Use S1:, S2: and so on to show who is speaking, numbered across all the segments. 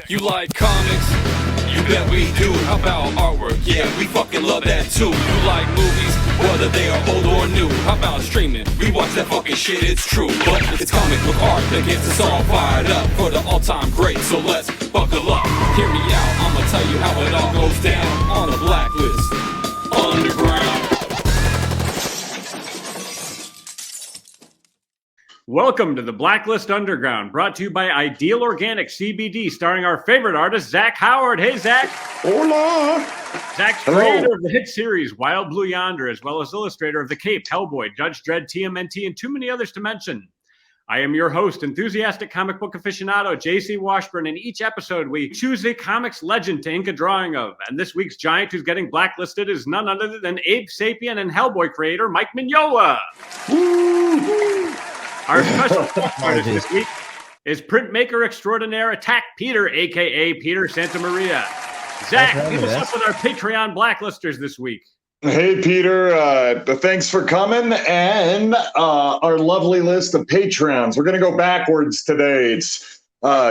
S1: You like comics? You bet we do. How about artwork? Yeah, we fucking love that too. You like movies, whether they are old or new. How about streaming? We watch that fucking shit, it's true. But it's comic book art that gets us all fired up for the all-time great. So let's buckle up. Hear me out, I'ma tell you how it all goes down on the Blacklist Underground.
S2: Welcome to the Blacklist Underground, brought to you by Ideal Organic CBD, starring our favorite artist, Zach Howard. Hey, Zach.
S3: Hola.
S2: Zach's
S3: Hello.
S2: creator of the hit series Wild Blue Yonder, as well as illustrator of The Cape, Hellboy, Judge Dredd, TMNT, and too many others to mention. I am your host, enthusiastic comic book aficionado, JC Washburn. In each episode, we choose a comics legend to ink a drawing of. And this week's giant who's getting blacklisted is none other than Abe Sapien and Hellboy creator Mike Mignola.
S3: Woo.
S2: Our special artist this week is printmaker extraordinaire Attack Peter, a.k.a. Peter Santamaria. Zach, leave us up with our Patreon blacklisters this week.
S3: Hey, Peter. Thanks for coming. And our lovely list of Patreons. We're going to go backwards today. It's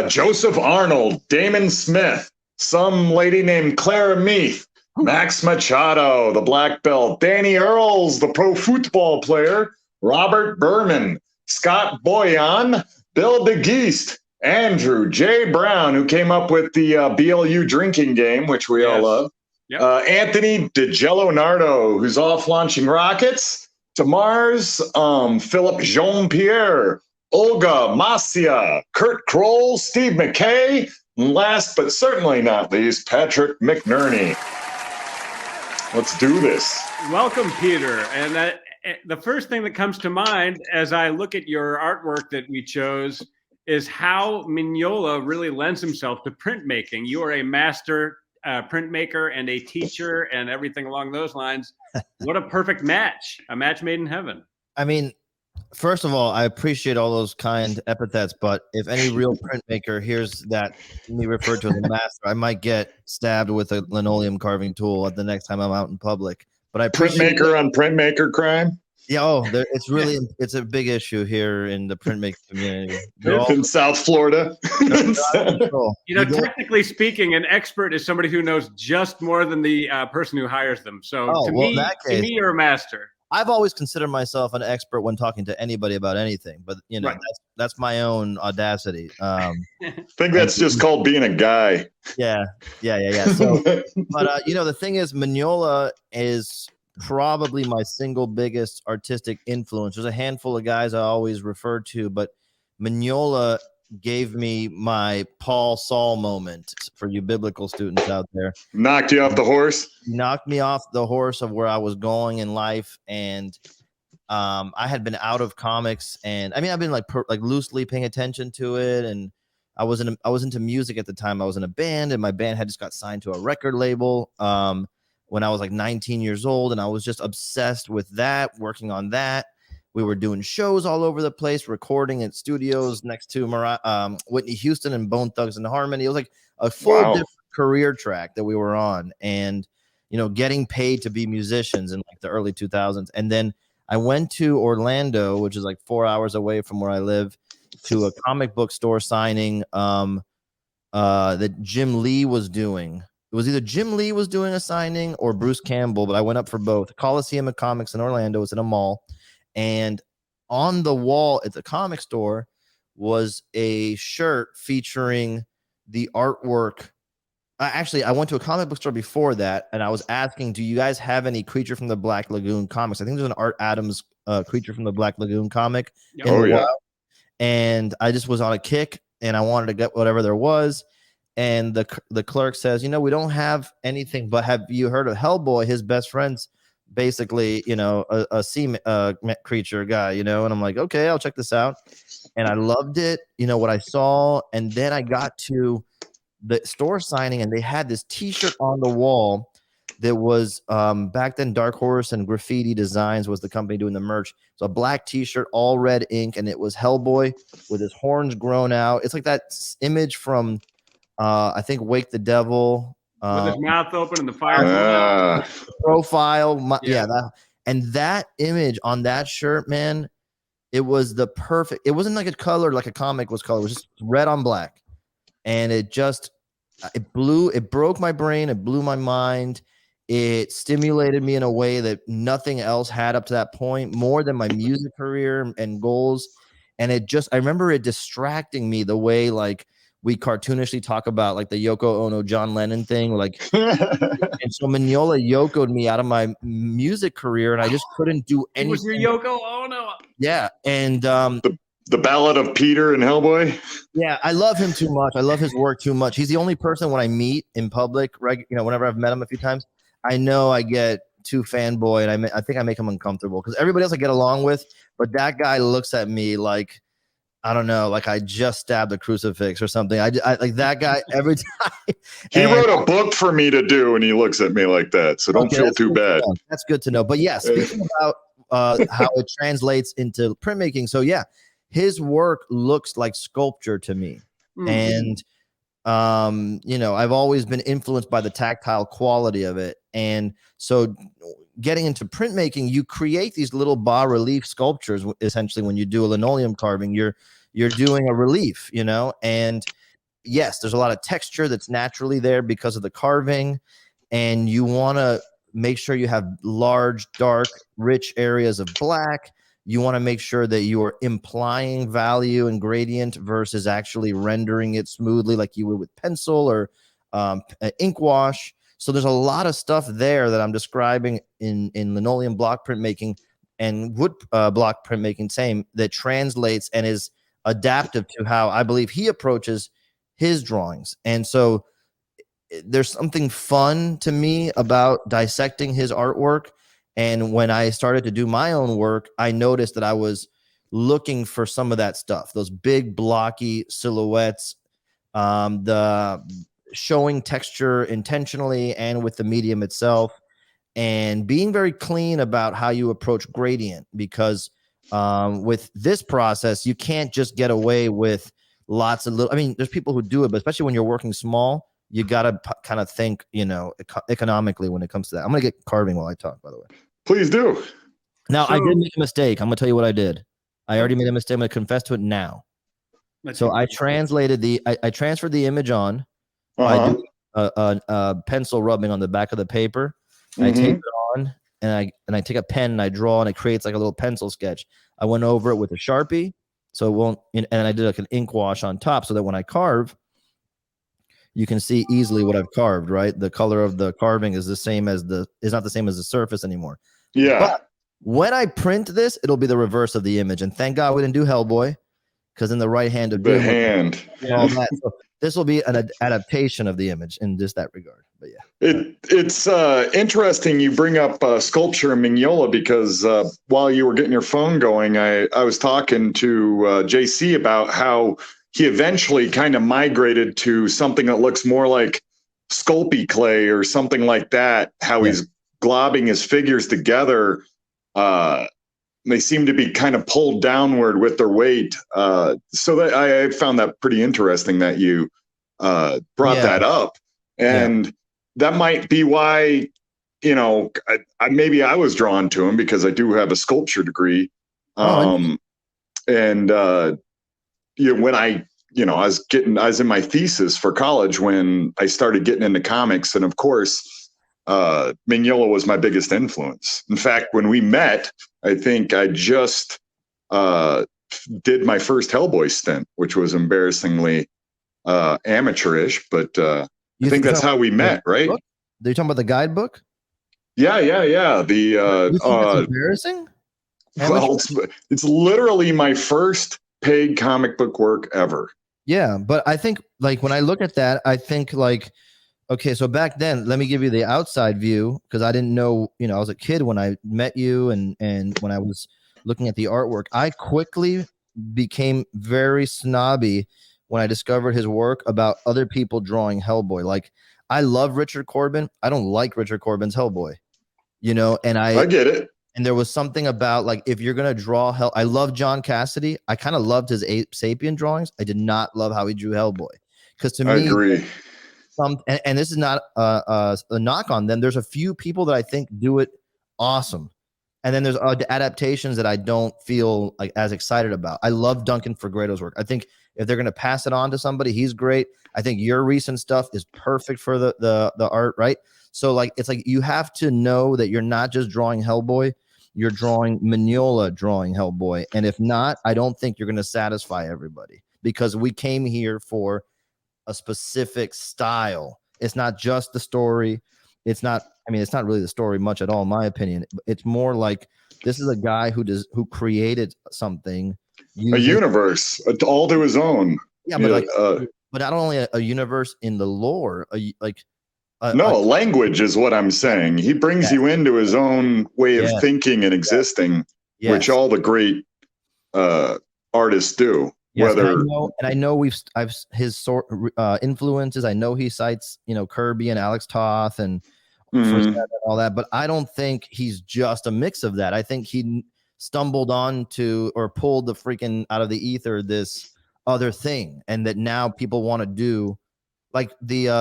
S3: Joseph Arnold, Damon Smith, some lady named Clara Meath, Max Machado, the black belt, Danny Earls, the pro football player, Robert Berman, Scott Boyan, Bill DeGeest, Andrew J. Brown, who came up with the BLU drinking game, which we all love. Yep. Anthony DeGelonardo, who's off launching rockets to Mars. Philip Jean-Pierre, Olga Masia, Kurt Kroll, Steve McKay, and last but certainly not least, Patrick McNerney. Let's do this.
S2: Welcome, Peter. And the first thing that comes to mind as I look at your artwork that we chose is how Mignola really lends himself to printmaking. You are a master printmaker and a teacher and everything along those lines. What a perfect match. A match made in heaven.
S4: I mean, first of all, I appreciate all those kind epithets, but if any real printmaker hears that me referred to as a master, I might get stabbed with a linoleum carving tool at the next time I'm out in public. But I
S3: printmaker on printmaker crime.
S4: Yeah, it's a big issue here in the printmaking community.
S3: In South Florida.
S2: Technically speaking, an expert is somebody who knows just more than the person who hires them. So to me, you're a master.
S4: I've always considered myself an expert when talking to anybody about anything, but right. that's my own audacity.
S3: I think that's just called being a guy.
S4: Yeah. So, but the thing is, Mignola is probably my single biggest artistic influence. There's a handful of guys I always refer to, but Mignola gave me my Paul Saul moment for you biblical students out there.
S3: Knocked you off the horse?
S4: Knocked me off the horse of where I was going in life. And I had been out of comics, and I mean, I've been like loosely paying attention to it. And I was into music at the time. I was in a band, and my band had just got signed to a record label when I was like 19 years old. And I was just obsessed with that, working on that. We were doing shows all over the place, recording at studios next to Whitney Houston and Bone Thugs and Harmony. It was like a full different career track that we were on, and getting paid to be musicians in like the early 2000s. And then I went to Orlando, which is like 4 hours away from where I live, to a comic book store signing that Jim Lee was doing. It was either Jim Lee was doing a signing or Bruce Campbell, but I went up for both. Coliseum of Comics in Orlando. It was in a mall. And on the wall at the comic store was a shirt featuring the artwork. I went to a comic book store before that, and I was asking, do you guys have any Creature from the Black Lagoon comics? I think there's an Art Adams Creature from the Black Lagoon comic.
S3: Oh, yeah.
S4: And I just was on a kick, and I wanted to get whatever there was. And the clerk says, we don't have anything, but have you heard of Hellboy? His best friend's basically, a sea creature guy, and I'm like, okay, I'll check this out. And I loved it, what I saw. And then I got to the store signing, and they had this t-shirt on the wall that was back then Dark Horse and Graffiti Designs was the company doing the merch. It's a black t-shirt, all red ink, and it was Hellboy with his horns grown out. It's like that image from I think Wake the Devil.
S2: With his mouth open and the fire
S4: profile. That image on that shirt, man, it was the perfect. It wasn't like a color like a comic was colored. It was just red on black. And it just it broke my brain. It blew my mind. It stimulated me in a way that nothing else had up to that point, more than my music career and goals. And I remember it distracting me the way like we cartoonishly talk about like the Yoko Ono, John Lennon thing. Like, and so Mignola yokoed me out of my music career and I just couldn't do anything.
S2: He was your Yoko Ono.
S4: Yeah. And,
S3: the Ballad of Peter and Hellboy.
S4: yeah, I love him too much. I love his work too much. He's the only person when I meet in public, whenever I've met him a few times, I know I get too fanboy and I think I make him uncomfortable because everybody else I get along with, but that guy looks at me like, I don't know, like I just stabbed a crucifix or something. I like that guy every time.
S3: He wrote a book for me to do and he looks at me like that. So don't feel too bad.
S4: That's good to know. But yeah, speaking about how it translates into printmaking. So yeah, his work looks like sculpture to me. And I've always been influenced by the tactile quality of it. And so getting into printmaking, you create these little bas relief sculptures. Essentially, when you do a linoleum carving, you're doing a relief, and yes, there's a lot of texture that's naturally there because of the carving. And you want to make sure you have large, dark, rich areas of black. You want to make sure that you are implying value and gradient versus actually rendering it smoothly like you would with pencil or ink wash. So there's a lot of stuff there that I'm describing in linoleum block printmaking and wood block printmaking, same, that translates and is adaptive to how I believe he approaches his drawings. And so there's something fun to me about dissecting his artwork. And when I started to do my own work, I noticed that I was looking for some of that stuff, those big blocky silhouettes, the showing texture intentionally and with the medium itself, and being very clean about how you approach gradient, because with this process, you can't just get away with lots of little, I mean, there's people who do it, but especially when you're working small, you got to kind of think, economically when it comes to that. I'm going to get carving while I talk, by the way.
S3: Please do.
S4: Now, I did make a mistake. I'm going to tell you what I did. I already made a mistake. I'm going to confess to it now. So I translated I transferred the image on by doing a pencil rubbing on the back of the paper. I tape it on, and I take a pen and I draw, and it creates like a little pencil sketch. I went over it with a Sharpie, so it won't, and I did like an ink wash on top so that when I carve, you can see easily what I've carved, right? The color of the carving is not the same as the surface anymore.
S3: Yeah.
S4: But when I print this, it'll be the reverse of the image. And thank God we didn't do Hellboy, because in the right hand of
S3: the hand,
S4: all that. So this will be an adaptation of the image in just that regard. But yeah,
S3: it's interesting you bring up sculpture and Mignola, because while you were getting your phone going, I was talking to JC about how he eventually kind of migrated to something that looks more like Sculpey clay or something like that. How he's globbing his figures together. They seem to be kind of pulled downward with their weight. So that I found that pretty interesting that you brought that up. And that might be why, maybe I was drawn to him, because I do have a sculpture degree. When I was in my thesis for college when I started getting into comics. And of course, Mignola was my biggest influence. In fact, when we met, I think I just did my first Hellboy stint, which was embarrassingly amateurish, but I think that's how we met, right?
S4: Are you talking about the guidebook?
S3: Yeah. The
S4: embarrassing?
S3: Well, it's literally my first paid comic book work ever.
S4: Yeah, but I think like when I look at that, I think like, okay, so back then, let me give you the outside view, because I didn't know, I was a kid when I met you, and when I was looking at the artwork, I quickly became very snobby when I discovered his work about other people drawing Hellboy. Like, I love Richard Corbin. I don't like Richard Corbin's Hellboy, and I get it. And there was something about, like, if you're going to draw I love John Cassidy. I kind of loved his Abe Sapien drawings. I did not love how he drew Hellboy. Because to me, I agree. And this is not a knock on them. There's a few people that I think do it awesome. And then there's adaptations that I don't feel like as excited about. I love Duncan Fegredo's work. I think if they're going to pass it on to somebody, he's great. I think your recent stuff is perfect for the art, right? So like it's like you have to know that you're not just drawing Hellboy, you're drawing Mignola drawing Hellboy. And if not, I don't think you're going to satisfy everybody, because we came here for a specific style. It's not just the story. It's not really the story much at all, in my opinion. It's more like this is a guy who created something,
S3: a universe all to his own.
S4: Yeah, but but not only a universe in the lore, a
S3: language is what I'm saying. He brings you into his own way of thinking and existing, which all the great artists do.
S4: Yes,
S3: Whether
S4: I know I've his influences. I know he cites Kirby and Alex Toth and all that, but I don't think he's just a mix of that. I think he stumbled onto or pulled the freaking out of the ether this other thing, and that now people want to do, like the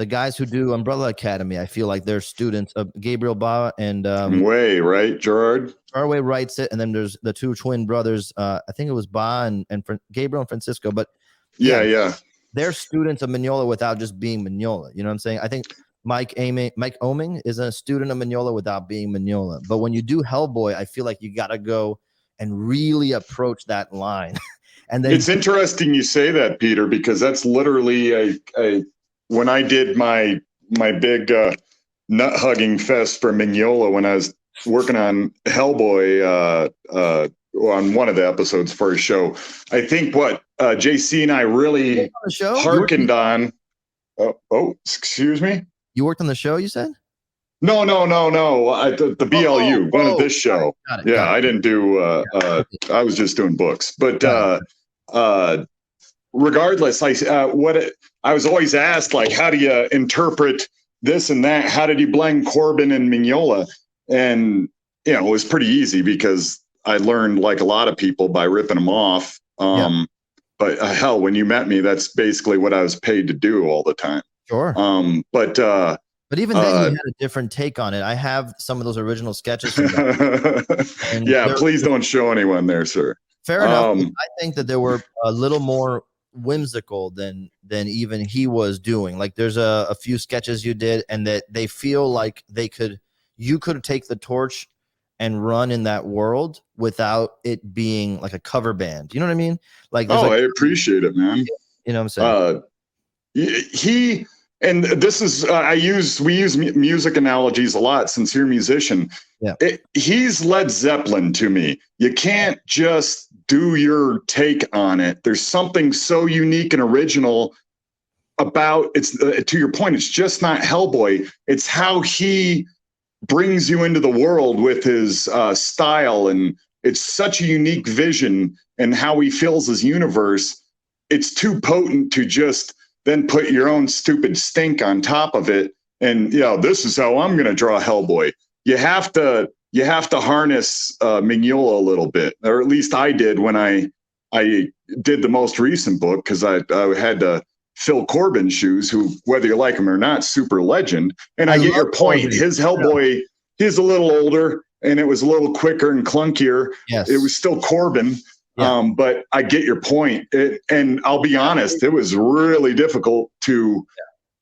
S4: guys who do Umbrella Academy. I feel like they're students of Gabriel Ba and
S3: right, Gerard
S4: Way writes it, and then there's the two twin brothers. I think it was Ba and Gabriel and Francisco, but they're students of Mignola without just being Mignola. You know what I'm saying? I think Mike Oeming is a student of Mignola without being Mignola. But when you do Hellboy, I feel like you got to go and really approach that line. And then
S3: it's interesting you say that, Peter, because that's literally when I did my big nut hugging fest for Mignola when I was working on Hellboy on one of the episodes for a show. I think what JC and I really hearkened on. Oh, excuse me.
S4: You worked on the show, you said?
S3: No. The BLU, one of this show. Got it. I didn't do. I was just doing books, but regardless, I was always asked, like, how do you interpret this and that? How did you blend Corbin and Mignola? And it was pretty easy because I learned, like a lot of people, by ripping them off. But hell, when you met me, that's basically what I was paid to do all the time.
S4: Sure. But even then, you had a different take on it. I have some of those original sketches.
S3: Please don't show anyone there, sir.
S4: Fair enough. I think that they were a little more whimsical than even he was doing. Like there's a few sketches you did, and that they feel like you could take the torch and run in that world without it being like a cover band. You know what I mean? Like,
S3: I appreciate it, man.
S4: You know what I'm
S3: saying? And this is, we use music analogies a lot since you're a musician.
S4: Yeah.
S3: He's Led Zeppelin to me. You can't just do your take on it. There's something so unique and original about it. To your point, it's just not Hellboy. It's how he brings you into the world with his style. And it's such a unique vision and how he fills his universe. It's too potent to just then put your own stupid stink on top of it. And this is how I'm going to draw Hellboy. You have to harness Mignola a little bit, or at least I did when I did the most recent book, because I had to fill Corbin's shoes, who, whether you like him or not, super legend. And I get your point. Corbin. His Hellboy, he's a little older and it was a little quicker and clunkier.
S4: Yes.
S3: It was still Corbin. Yeah. But I get your point. And I'll be honest, it was really difficult to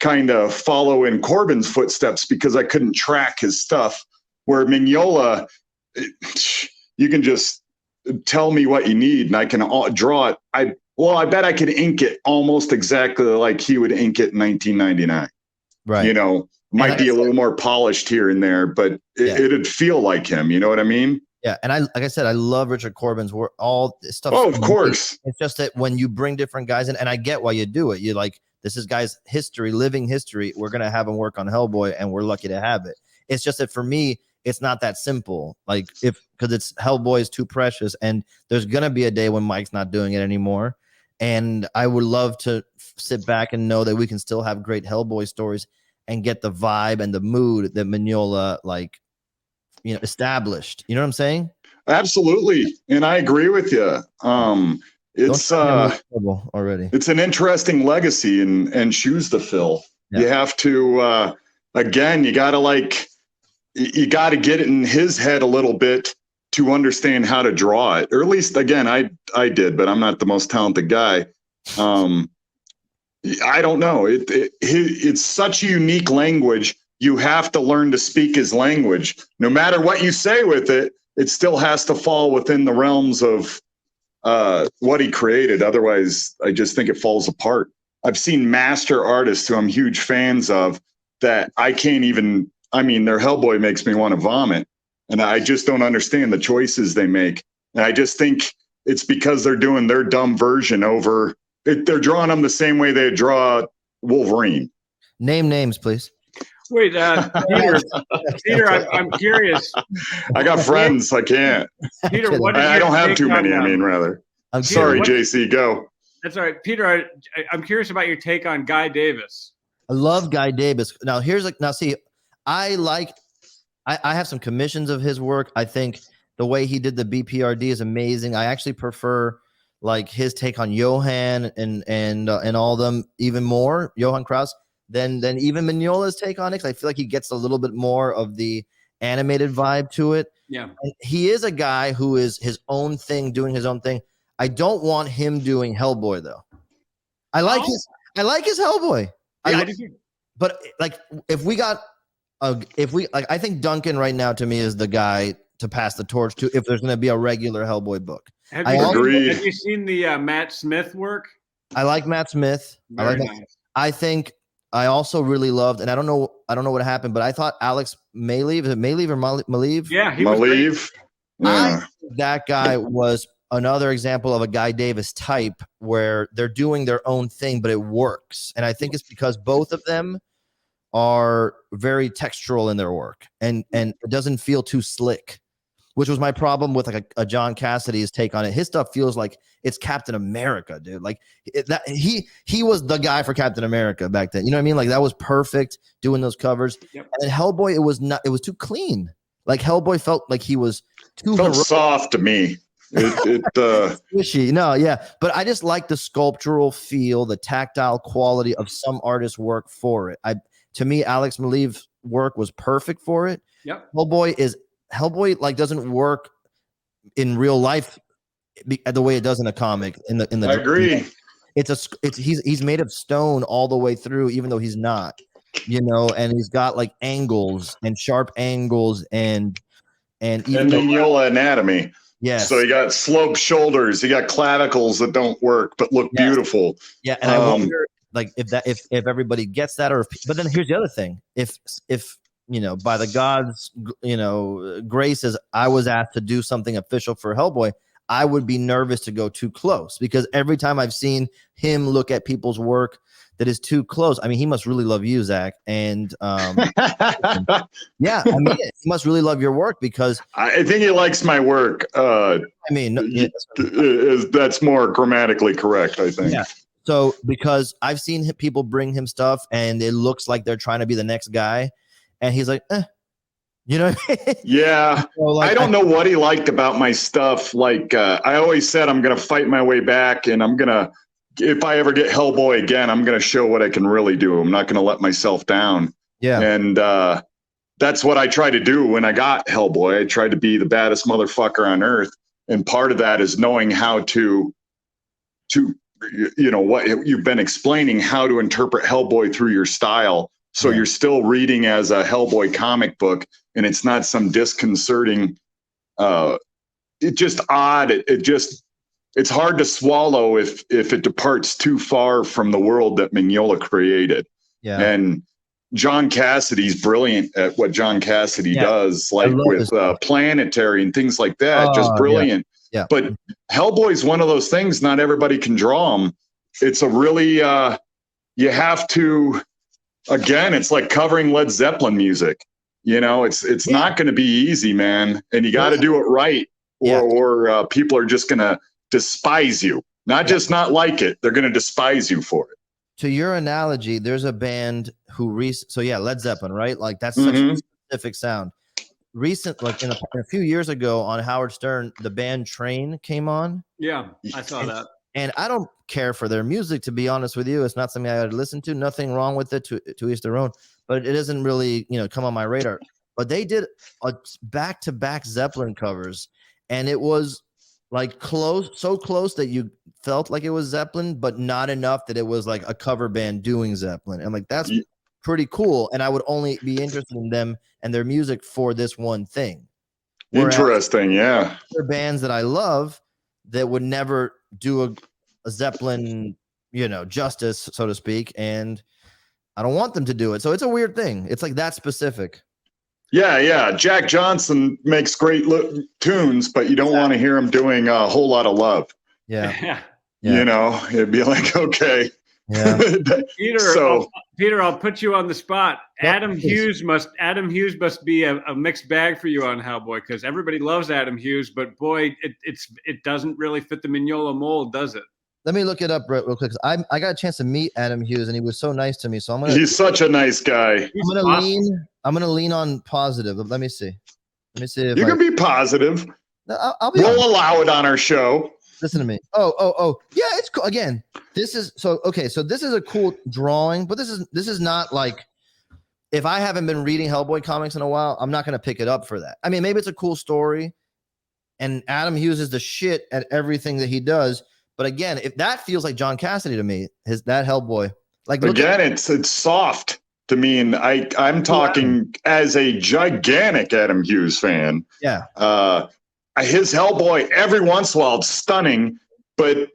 S3: kind of follow in Corbin's footsteps because I couldn't track his stuff. Where Mignola, you can just tell me what you need and I can draw it. I bet I could ink it almost exactly like he would ink it in 1999.
S4: Right.
S3: Might be a little more polished here and there, but it'd feel like him. You know what I mean?
S4: Yeah, and like I said, I love Richard Corbin's work. All this stuff.
S3: Oh, of course.
S4: It's just that when you bring different guys in, and I get why you do it. You're like, this is guy's history, living history. We're gonna have him work on Hellboy, and we're lucky to have it. It's just that for me, it's not that simple. Like because it's Hellboy is too precious, and there's gonna be a day when Mike's not doing it anymore. And I would love to sit back and know that we can still have great Hellboy stories and get the vibe and the mood that Mignola established. You know what I'm saying?
S3: Absolutely. And I agree with you. It's
S4: already.
S3: It's an interesting legacy and shoes to fill. Yeah. You have to, again, you got to you got to get it in his head a little bit to understand how to draw it, or at least again, I did, but I'm not the most talented guy. I don't know. It's such a unique language. You have to learn to speak his language. No matter what you say with it, it still has to fall within the realms of what he created. Otherwise, I just think it falls apart. I've seen master artists who I'm huge fans of that I can't even, I mean, their Hellboy makes me want to vomit. And I just don't understand the choices they make. And I just think it's because they're doing their dumb version over, they're drawing them the same way they draw Wolverine.
S4: Name names, please.
S2: Wait, Peter, I'm curious.
S3: I got friends. I can't.
S2: Peter, what
S3: I don't have too many. I mean, rather.
S4: I'm
S3: Sorry,
S4: curious.
S3: JC, go.
S2: That's all right. Peter, I'm curious about your take on Guy Davis.
S4: I love Guy Davis. Now see, I have some commissions of his work. I think the way he did the BPRD is amazing. I actually prefer like his take on Johan and all them even more, Johan Kraus, than even Mignola's take on it. 'Cause I feel like he gets a little bit more of the animated vibe to it.
S2: Yeah.
S4: And he is a guy who is his own thing, doing his own thing. I don't want him doing Hellboy though. I like his Hellboy.
S2: Yeah,
S4: But like I think Duncan right now to me is the guy to pass the torch to if there's going to be a regular Hellboy book.
S2: Have
S3: Agreed.
S2: you seen the Matt Smith work?
S4: I like Matt Smith.
S2: Very nice.
S4: I think I also really loved, and I don't know what happened, but I thought Alex Maleev, is it Maleev or Maleev?
S2: Yeah, he was
S3: Maleev. Yeah.
S4: That guy was another example of a Guy Davis type where they're doing their own thing, but it works. And I think it's because both of them are very textural in their work, and it doesn't feel too slick, which was my problem with like a John Cassidy's take on it. His stuff feels like it's Captain America, dude. Like he was the guy for Captain America back then. You know what I mean? Like that was perfect doing those covers. Yep. And then Hellboy, it was too clean. Like Hellboy felt like he was too
S3: soft to me.
S4: Squishy. No, yeah. But I just like the sculptural feel, the tactile quality of some artists' work for it. To me, Alex Maleev's work was perfect for it.
S2: Yep.
S4: Hellboy like doesn't work in real life the way it does in a comic. I
S3: agree.
S4: He's made of stone all the way through, even though he's not, and he's got like angles and sharp angles and
S3: Mignola anatomy.
S4: Yes.
S3: So you got sloped shoulders, you got clavicles that don't work but look beautiful.
S4: Yeah, and I wonder like if everybody gets that, but then here's the other thing: if by the gods, graces, I was asked to do something official for Hellboy, I would be nervous to go too close because every time I've seen him look at people's work that is too close, I mean, he must really love you, Zach, and yeah, I mean, he must really love your work because
S3: I think he likes my work. That's more grammatically correct, I think.
S4: Yeah. So because I've seen people bring him stuff and it looks like they're trying to be the next guy. And he's like, you know what I mean?
S3: Yeah. So, like, I don't know what he liked about my stuff. Like, I always said, I'm going to fight my way back and if I ever get Hellboy again, I'm going to show what I can really do. I'm not going to let myself down.
S4: Yeah.
S3: And that's what I tried to do when I got Hellboy. I tried to be the baddest motherfucker on earth. And part of that is knowing how to what you've been explaining, how to interpret Hellboy through your style. So you're still reading as a Hellboy comic book, and it's not some disconcerting. It's just odd. It's hard to swallow if it departs too far from the world that Mignola created.
S4: Yeah.
S3: And John Cassidy's brilliant at what John Cassidy does, like with Planetary and things like that. Just brilliant.
S4: Yeah.
S3: But Hellboy's one of those things. Not everybody can draw him. It's a really you have to. Again, it's like covering Led Zeppelin music. It's not going to be easy, man. And you got to do it right, or people are just going to despise you. Not just not like it; they're going to despise you for it.
S4: To your analogy, there's a band who Led Zeppelin, right? Like that's such a specific sound. Like in a few years ago on Howard Stern, the band Train came on.
S2: Yeah, I saw that.
S4: And I don't care for their music, to be honest with you. It's not something I would listen to. Nothing wrong with it, to each their own. But it doesn't really, come on my radar. but they did a back-to-back Zeppelin covers, and it was like so close that you felt like it was Zeppelin, but not enough that it was like a cover band doing Zeppelin. And like that's pretty cool. And I would only be interested in them and their music for this one thing. Whereas
S3: Interesting, yeah.
S4: other bands that I love that would never do a Zeppelin, justice, so to speak, and I don't want them to do it. So it's a weird thing. It's like that specific.
S3: Yeah. Jack Johnson makes great tunes, but you don't want to hear him doing a whole lot of love.
S2: Yeah.
S3: It'd be like, okay.
S4: Yeah.
S2: Peter, I'll put you on the spot. Adam Hughes must be a mixed bag for you on Hellboy, because everybody loves Adam Hughes, but boy, it doesn't really fit the Mignola mold, does it?
S4: Let me look it up real quick. I got a chance to meet Adam Hughes, and he was so nice to me. So
S3: he's such a nice guy.
S4: I'm gonna lean on positive. Let me see. If
S3: you can be positive.
S4: I'll be.
S3: We'll allow it on our show.
S4: Listen to me. Oh. Yeah, it's cool. Again, this is so okay. So this is a cool drawing, but this is not like, if I haven't been reading Hellboy comics in a while, I'm not gonna pick it up for that. I mean, maybe it's a cool story, and Adam Hughes is the shit at everything that he does. But again, if that feels like John Cassidy to me, that Hellboy. Like
S3: again, it's soft to me, and I'm talking as a gigantic Adam Hughes fan.
S4: Yeah.
S3: His Hellboy every once in a while it's stunning, but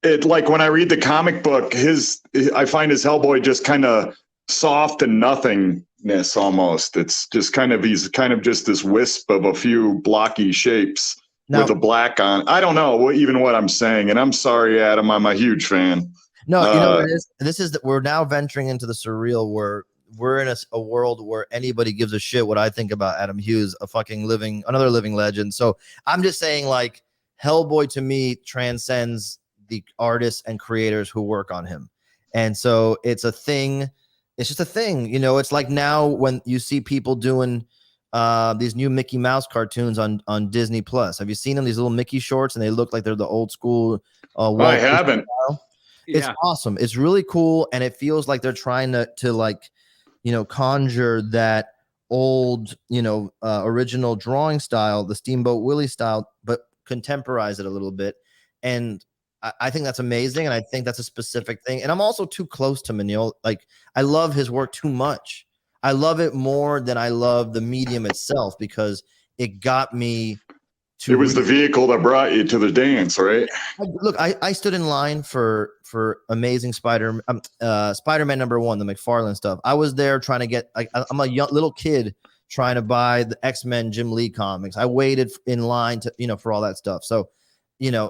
S3: it, like when I read the comic book, I find his Hellboy just kind of soft and nothingness almost. It's just he's kind of just this wisp of a few blocky shapes. Now, with a black on. I don't know what I'm saying, and I'm sorry, Adam. I'm a huge fan.
S4: No, you know what it is? This is that we're now venturing into the surreal, where we're in a world where anybody gives a shit what I think about Adam Hughes, another living legend. So I'm just saying, like, Hellboy to me transcends the artists and creators who work on him, and so it's a thing. It's just a thing, It's like now when you see people doing these new Mickey Mouse cartoons on Disney Plus. Have you seen them? These little Mickey shorts, and they look like they're the old school.
S3: I haven't.
S4: It's awesome. It's really cool, and it feels like they're trying to like, conjure that old, original drawing style, the Steamboat Willie style, but contemporize it a little bit. And I think that's amazing, and I think that's a specific thing. And I'm also too close to Mignola. Like, I love his work too much. I love it more than I love the medium itself, because it got me to.
S3: It was the vehicle that brought you to the dance, right?
S4: Look, I stood in line for Amazing Spider-Man #1, the McFarlane stuff. I was there trying to get. I'm a little kid trying to buy the X-Men Jim Lee comics. I waited in line to for all that stuff. So,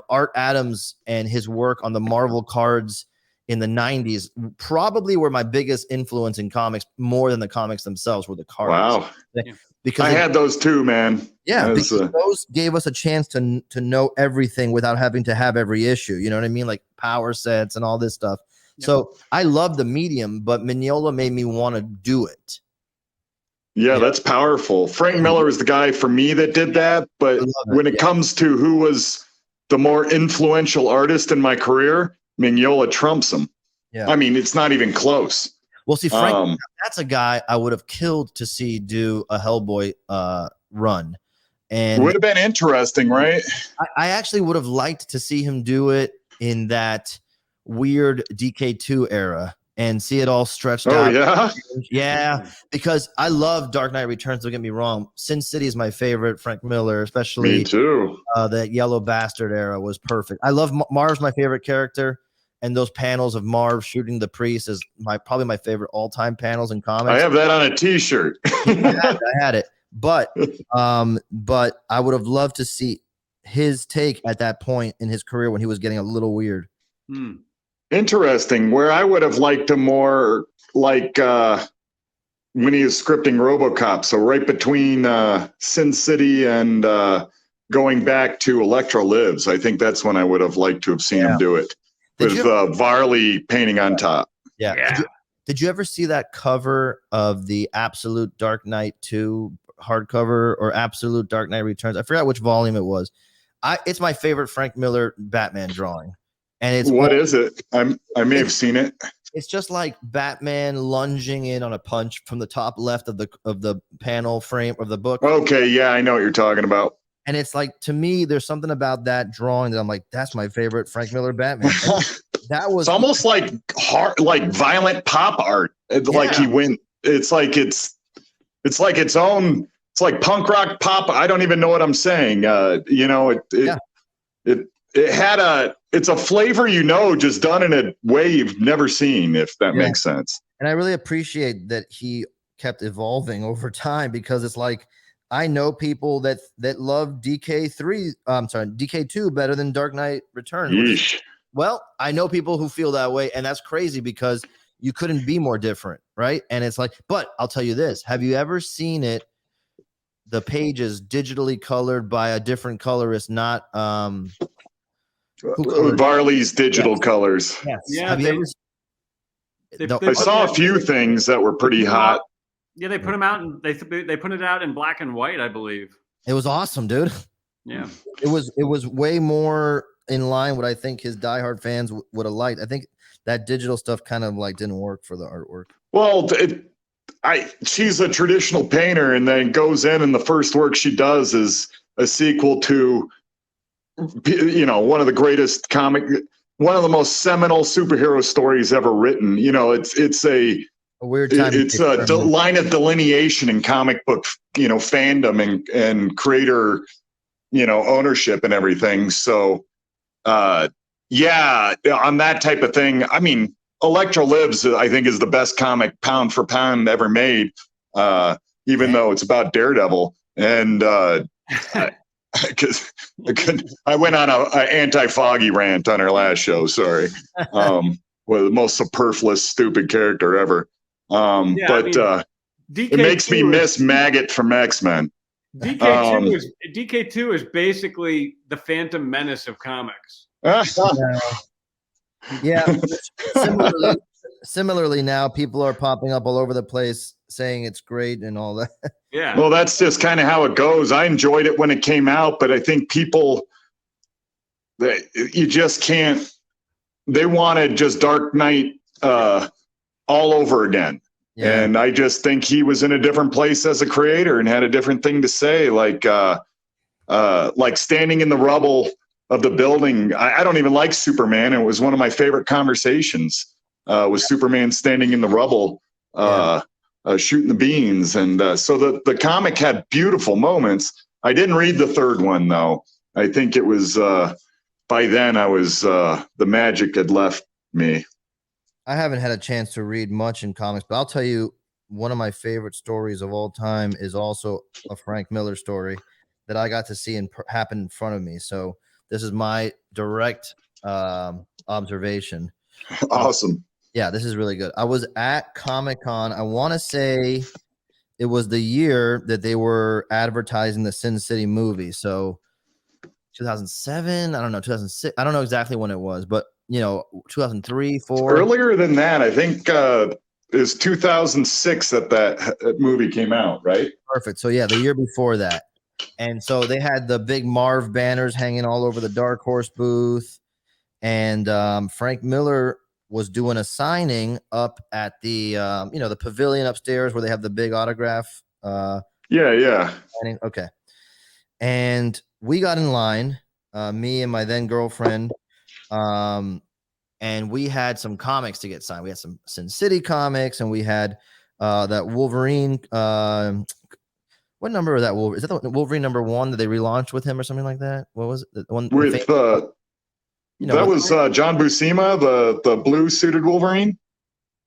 S4: Art Adams and his work on the Marvel cards in the 90s probably were my biggest influence in comics, more than the comics themselves were the cards.
S3: Wow.
S4: Because
S3: I had those too, man.
S4: Yeah, because those gave us a chance to know everything without having to have every issue. You know what I mean? Like power sets and all this stuff. Yep. So I love the medium, but Mignola made me want to do it.
S3: Yeah, that's powerful. Frank Miller is the guy for me that did that. But when it comes to who was the more influential artist in my career, Mignola trumps him.
S4: Yeah.
S3: I mean, it's not even close.
S4: Well, see, Frank, that's a guy I would have killed to see do a Hellboy run. And
S3: it would have been interesting, right?
S4: I actually would have liked to see him do it in that weird DK2 era and see it all stretched out.
S3: Yeah?
S4: Yeah, because I love Dark Knight Returns, don't get me wrong. Sin City is my favorite, Frank Miller, especially.
S3: Me too.
S4: The Yellow Bastard era was perfect. I love Marv's my favorite character, and those panels of Marv shooting the priest is probably my favorite all-time panels in comics.
S3: I have that on a T-shirt.
S4: I had it. But I would have loved to see his take at that point in his career when he was getting a little weird.
S3: Interesting. Where I would have liked him more like when he was scripting RoboCop. So right between Sin City and going back to Electra Lives. I think that's when I would have liked to have seen him do it. With Varley painting on top.
S4: Yeah. Did you ever see that cover of the Absolute Dark Knight 2 hardcover or Absolute Dark Knight Returns? I forgot which volume it was. It's my favorite Frank Miller Batman drawing. And it's
S3: what is it? I may have seen it.
S4: It's just like Batman lunging in on a punch from the top left of the panel frame of the book.
S3: Okay, yeah, I know what you're talking about.
S4: And it's like, to me, there's something about that drawing that I'm like, that's my favorite Frank Miller Batman. That was
S3: it's almost like hard, like violent pop art. Like he went. It's like its own. It's like punk rock pop. I don't even know what I'm saying. You know, it had it's a flavor, you know, just done in a way you've never seen, if that makes sense.
S4: And I really appreciate that he kept evolving over time, because it's like, I know people that love DK2 better than Dark Knight Returns. Well, I know people who feel that way, and that's crazy because you couldn't be more different, right? And it's like, but I'll tell you this: have you ever seen it? The pages digitally colored by a different colorist, not
S3: Varley's digital colors.
S4: Yes.
S2: Yeah.
S4: Have you ever?
S3: I saw a few things that were pretty hot.
S2: Yeah, they put them out, and they put it out in black and white, I believe.
S4: It was awesome, dude.
S2: Yeah,
S4: it was way more in line what I think his diehard fans would have liked. I think that digital stuff kind of like didn't work for the artwork.
S3: Well, she's a traditional painter, and then goes in, and the first work she does is a sequel to, you know, one of the greatest one of the most seminal superhero stories ever written. You know, it's a
S4: weird time.
S3: It's a line of delineation in comic book, you know, fandom and creator, you know, ownership and everything. So, yeah, on that type of thing, I mean, Electro Lives, I think, is the best comic pound for pound ever made, even though it's about Daredevil. And because I went on an anti-Foggy rant on our last show, sorry, with the most superfluous, stupid character ever. It makes me miss Maggot from X-Men.
S2: DK2 is basically the Phantom Menace of comics.
S4: Yeah. Similarly, now people are popping up all over the place saying it's great and all that.
S2: Yeah.
S3: Well, that's just kind of how it goes. I enjoyed it when it came out, but I think people, you just can't. They wanted just Dark Knight all over again. Yeah. And I just think he was in a different place as a creator and had a different thing to say, like standing in the rubble of the building. I don't even like Superman. It was one of my favorite conversations, was Superman standing in the rubble, shooting the beans. And so the comic had beautiful moments. I didn't read the third one, though. I think it was by then I was the magic had left me.
S4: I haven't had a chance to read much in comics, but I'll tell you, one of my favorite stories of all time is also a Frank Miller story that I got to see and happen in front of me. So this is my direct observation.
S3: Awesome.
S4: Yeah, this is really good. I was at Comic-Con. I want to say it was the year that they were advertising the Sin City movie. So 2007, I don't know, 2006. I don't know exactly when it was, but 2003, 4.
S3: Earlier than that, I think is 2006 that movie came out, right?
S4: Perfect. So yeah, the year before that. And so they had the big Marv banners hanging all over the Dark Horse booth. And Frank Miller was doing a signing up at the, the pavilion upstairs where they have the big autograph.
S3: Yeah.
S4: Signing. Okay. And we got in line, me and my then girlfriend, and we had some comics to get signed. We had some Sin City comics, and we had that Wolverine. What number of that Wolverine? Is that the Wolverine #1 that they relaunched with him or something like that? What was it? The one
S3: with that was John Buscema, the blue suited Wolverine.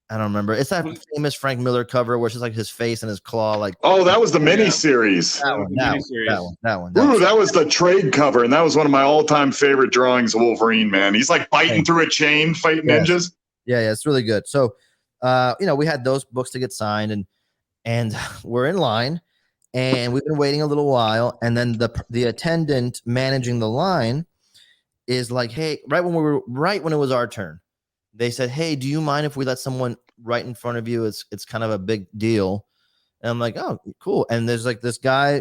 S4: I don't remember. It's that famous Frank Miller cover where it's just like his face and his claw. Like,
S3: oh, that was the miniseries.
S4: That one.
S3: Ooh, that was the trade cover, and that was one of my all-time favorite drawings of Wolverine. Man, he's like biting through a chain, fighting ninjas.
S4: Yeah, it's really good. So, we had those books to get signed, and we're in line, and we've been waiting a little while, and then the attendant managing the line is like, "Hey," right when it was our turn. They said, "Hey, do you mind if we let someone right in front of you? It's kind of a big deal." And I'm like, "Oh, cool." And there's like this guy,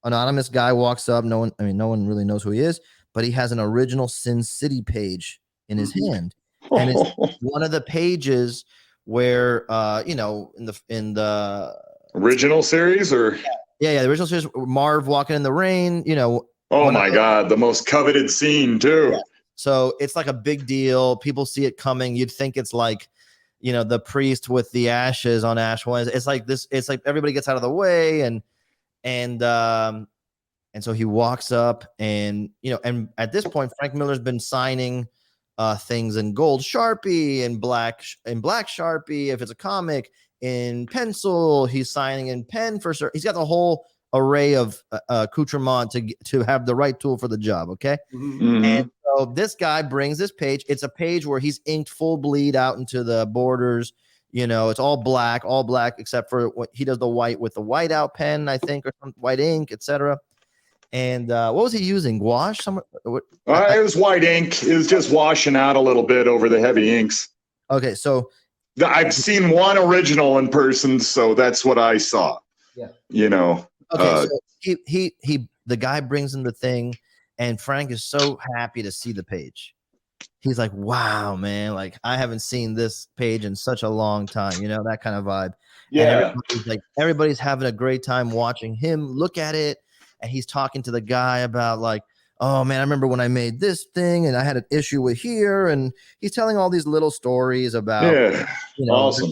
S4: anonymous guy walks up. No one really knows who he is, but he has an original Sin City page in his hand. and it's one of the pages where in the
S3: original series, or
S4: the original series, Marv walking in the rain,
S3: oh my god, the most coveted scene too.
S4: Yeah. So it's like a big deal. People see it coming. You'd think it's like, the priest with the ashes on Ash Wednesday. It's like this. It's like everybody gets out of the way, and so he walks up, and at this point, Frank Miller's been signing things in gold Sharpie and black Sharpie. If it's a comic, in pencil, he's signing in pen for sure. He's got the whole array of accoutrement to have the right tool for the job. Okay.
S3: Mm-hmm.
S4: And so this guy brings this page. It's a page where he's inked full bleed out into the borders. It's all black except for what he does the white with the whiteout pen, I think, or some white ink, etc. And what was he using? Gouache?
S3: It was white ink. It was just washing out a little bit over the heavy inks.
S4: Okay, so
S3: I've seen one original in person, so that's what I saw.
S4: Yeah. Okay, so the guy brings in the thing, and Frank is so happy to see the page. He's like, wow, man, like I haven't seen this page in such a long time, that kind of vibe.
S3: Yeah.
S4: And everybody's having a great time watching him look at it. And he's talking to the guy about like, oh man, I remember when I made this thing and I had an issue with here. And he's telling all these little stories about,
S3: awesome.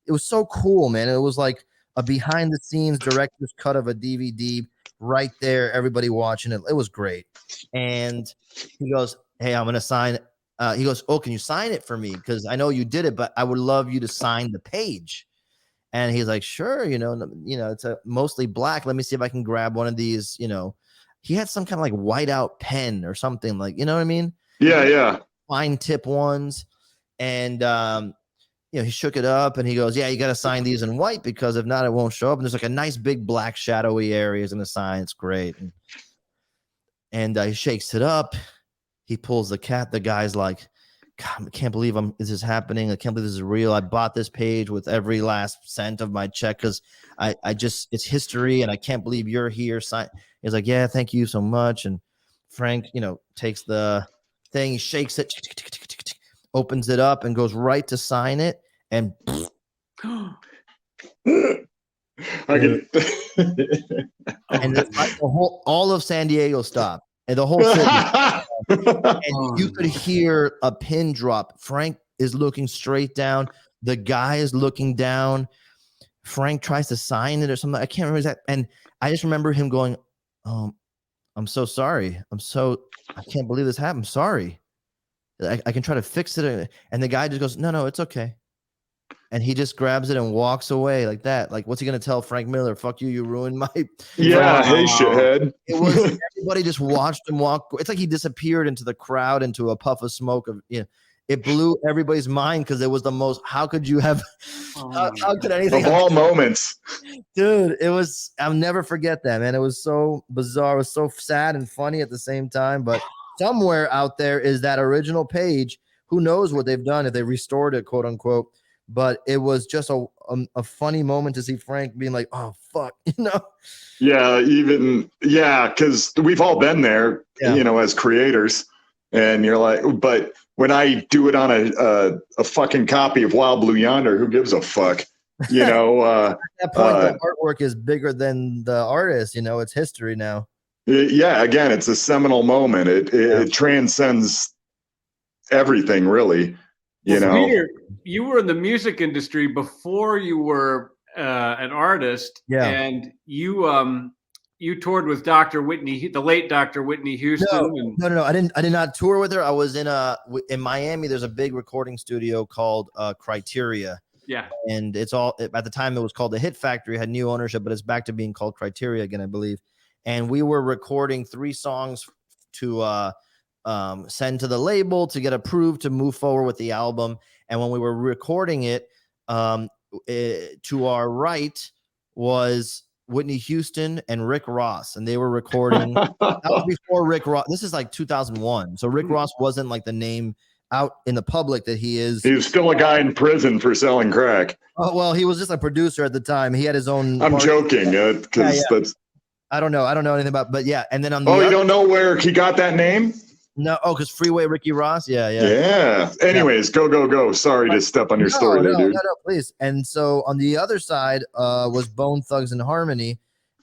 S4: It was so cool, man. It was like a behind the scenes director's cut of a DVD right there. Everybody watching it. It was great. And he goes, hey, I'm going to sign. He goes, oh, can you sign it for me? Because I know you did it, but I would love you to sign the page. And he's like, sure, it's a mostly black. Let me see if I can grab one of these, he had some kind of like whiteout pen or something, like, you know what I mean?
S3: Yeah.
S4: Fine tip ones. And, he shook it up and he goes, yeah, you got to sign these in white because if not, it won't show up. And there's like a nice big black shadowy areas in the sign. It's great. And he shakes it up. He pulls the cat. The guy's like, God, I can't believe this is happening. I can't believe this is real. I bought this page with every last cent of my check because it's history and I can't believe you're here. He's like, yeah, thank you so much. And Frank, takes the thing, he shakes it, opens it up and goes right to sign it. And
S3: I can.
S4: And it's like all of San Diego stopped. And the whole city, and you could hear a pin drop. Frank is looking straight down. The guy is looking down. Frank tries to sign it or something. I can't remember exactly. And I just remember him going, I'm so sorry. I can't believe this happened. I'm sorry. I can try to fix it. And the guy just goes, no, it's okay. And he just grabs it and walks away like that. Like, what's he going to tell Frank Miller? Fuck you, you ruined my...
S3: Yeah, hey, shithead.
S4: It was, everybody just watched him walk. It's like he disappeared into the crowd, into a puff of smoke. It blew everybody's mind because it was the most... How could you have... How could anything...
S3: Of all moments.
S4: Dude, it was... I'll never forget that, man. It was so bizarre. It was so sad and funny at the same time. But somewhere out there is that original page. Who knows what they've done if they restored it, quote unquote. But it was just a funny moment to see Frank being like, oh, fuck,
S3: Yeah, because we've all been there, as creators. And you're like, but when I do it on a fucking copy of Wild Blue Yonder, who gives a fuck? At
S4: that point, the artwork is bigger than the artist, it's history now.
S3: Again, it's a seminal moment. It transcends everything, really.
S2: Peter, you were in the music industry before you were an artist, and you toured with Dr. Whitney, the late Dr. Whitney Houston.
S4: No. I did not tour with her. I was in Miami. There's a big recording studio called Criteria.
S2: Yeah,
S4: and it's all at the time it was called the Hit Factory. It had new ownership, but it's back to being called Criteria again, I believe. And we were recording 3 songs to send to the label to get approved to move forward with the album. And when we were recording it, to our right was Whitney Houston and Rick Ross, and they were recording. That was before Rick Ross. This is like 2001. So Rick Ross wasn't like the name out in the public that he is.
S3: He was still a guy in prison for selling crack.
S4: Oh, well, he was just a producer at the time. He had his own.
S3: I'm joking, because that's.
S4: I don't know anything about, but yeah. And then on the
S3: you don't know where he got that name?
S4: No, because Freeway Ricky Ross. Yeah.
S3: Yeah. Anyways, go. Sorry to step on your story there, dude.
S4: No, please. And so on the other side was Bone Thugs and Harmony,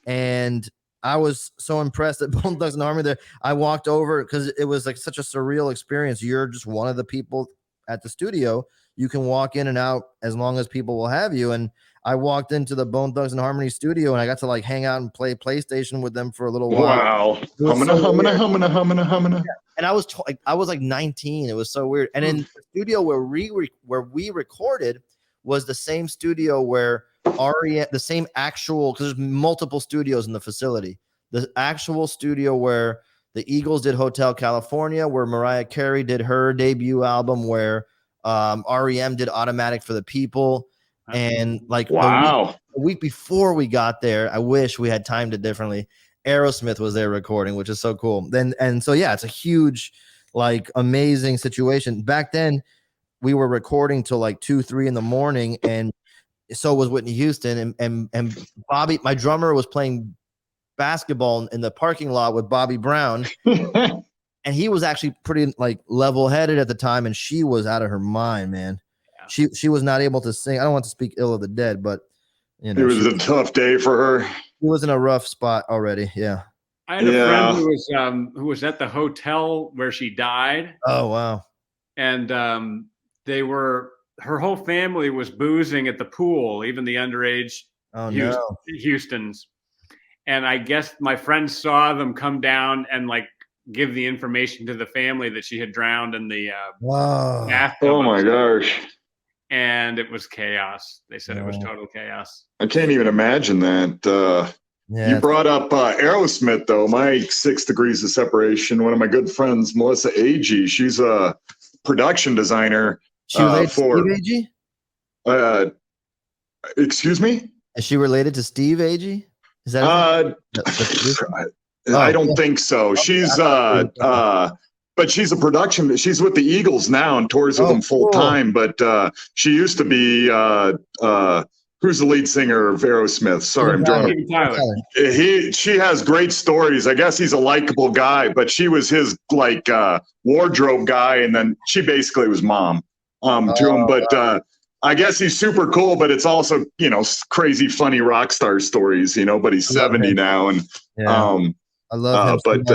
S4: and I was so impressed at Bone Thugs and Harmony that I walked over because it was like such a surreal experience. You're just one of the people at the studio. You can walk in and out as long as people will have you. And I walked into the Bone Thugs and Harmony studio, and I got to like hang out and play PlayStation with them for a little while.
S3: Wow. Humming.
S4: And I was like 19. It was so weird. And in the studio where we recorded was the same studio where REM, the same actual, because there's multiple studios in the facility. The actual studio where the Eagles did Hotel California, where Mariah Carey did her debut album, where REM did Automatic for the People. And like
S3: wow.
S4: the week before we got there, I wish we had timed it differently. Aerosmith was there recording, which is so cool. And so yeah, it's a huge, like, amazing situation. Back then, we were recording till like 2-3 in the morning, and so was Whitney Houston. And Bobby, my drummer, was playing basketball in the parking lot with Bobby Brown, and he was actually pretty like level-headed at the time, and she was out of her mind, man. Yeah. She was not able to sing. I don't want to speak ill of the dead, but you know,
S3: it was a tough day for her.
S4: He was in a rough spot already. Yeah.
S2: I had a friend who was at the hotel where she died.
S4: Oh, wow.
S2: And her whole family was boozing at the pool, even the underage Houstons. And I guess my friend saw them come down and like give the information to the family that she had drowned in the bathtub.
S3: Oh my gosh.
S2: And it was chaos. They said it was total chaos.
S3: I can't even imagine that. You brought up Aerosmith, though. My 6 Degrees of Separation. One of my good friends, Melissa Agee. She's a production designer for
S4: Steve Agee?
S3: Excuse me?
S4: Is she related to Steve Agee? Is that
S3: I don't think so. She's but she's a production. She's with the Eagles now and tours with them full time. But she used to be who's the lead singer of Aerosmith? Sorry, I'm drawing. She has great stories. I guess he's a likable guy, but she was his like wardrobe guy, and then she basically was mom to him. But I guess he's super cool, but it's also, you know, crazy funny rock star stories, you know, but he's 70 now. And
S4: I love him.
S3: But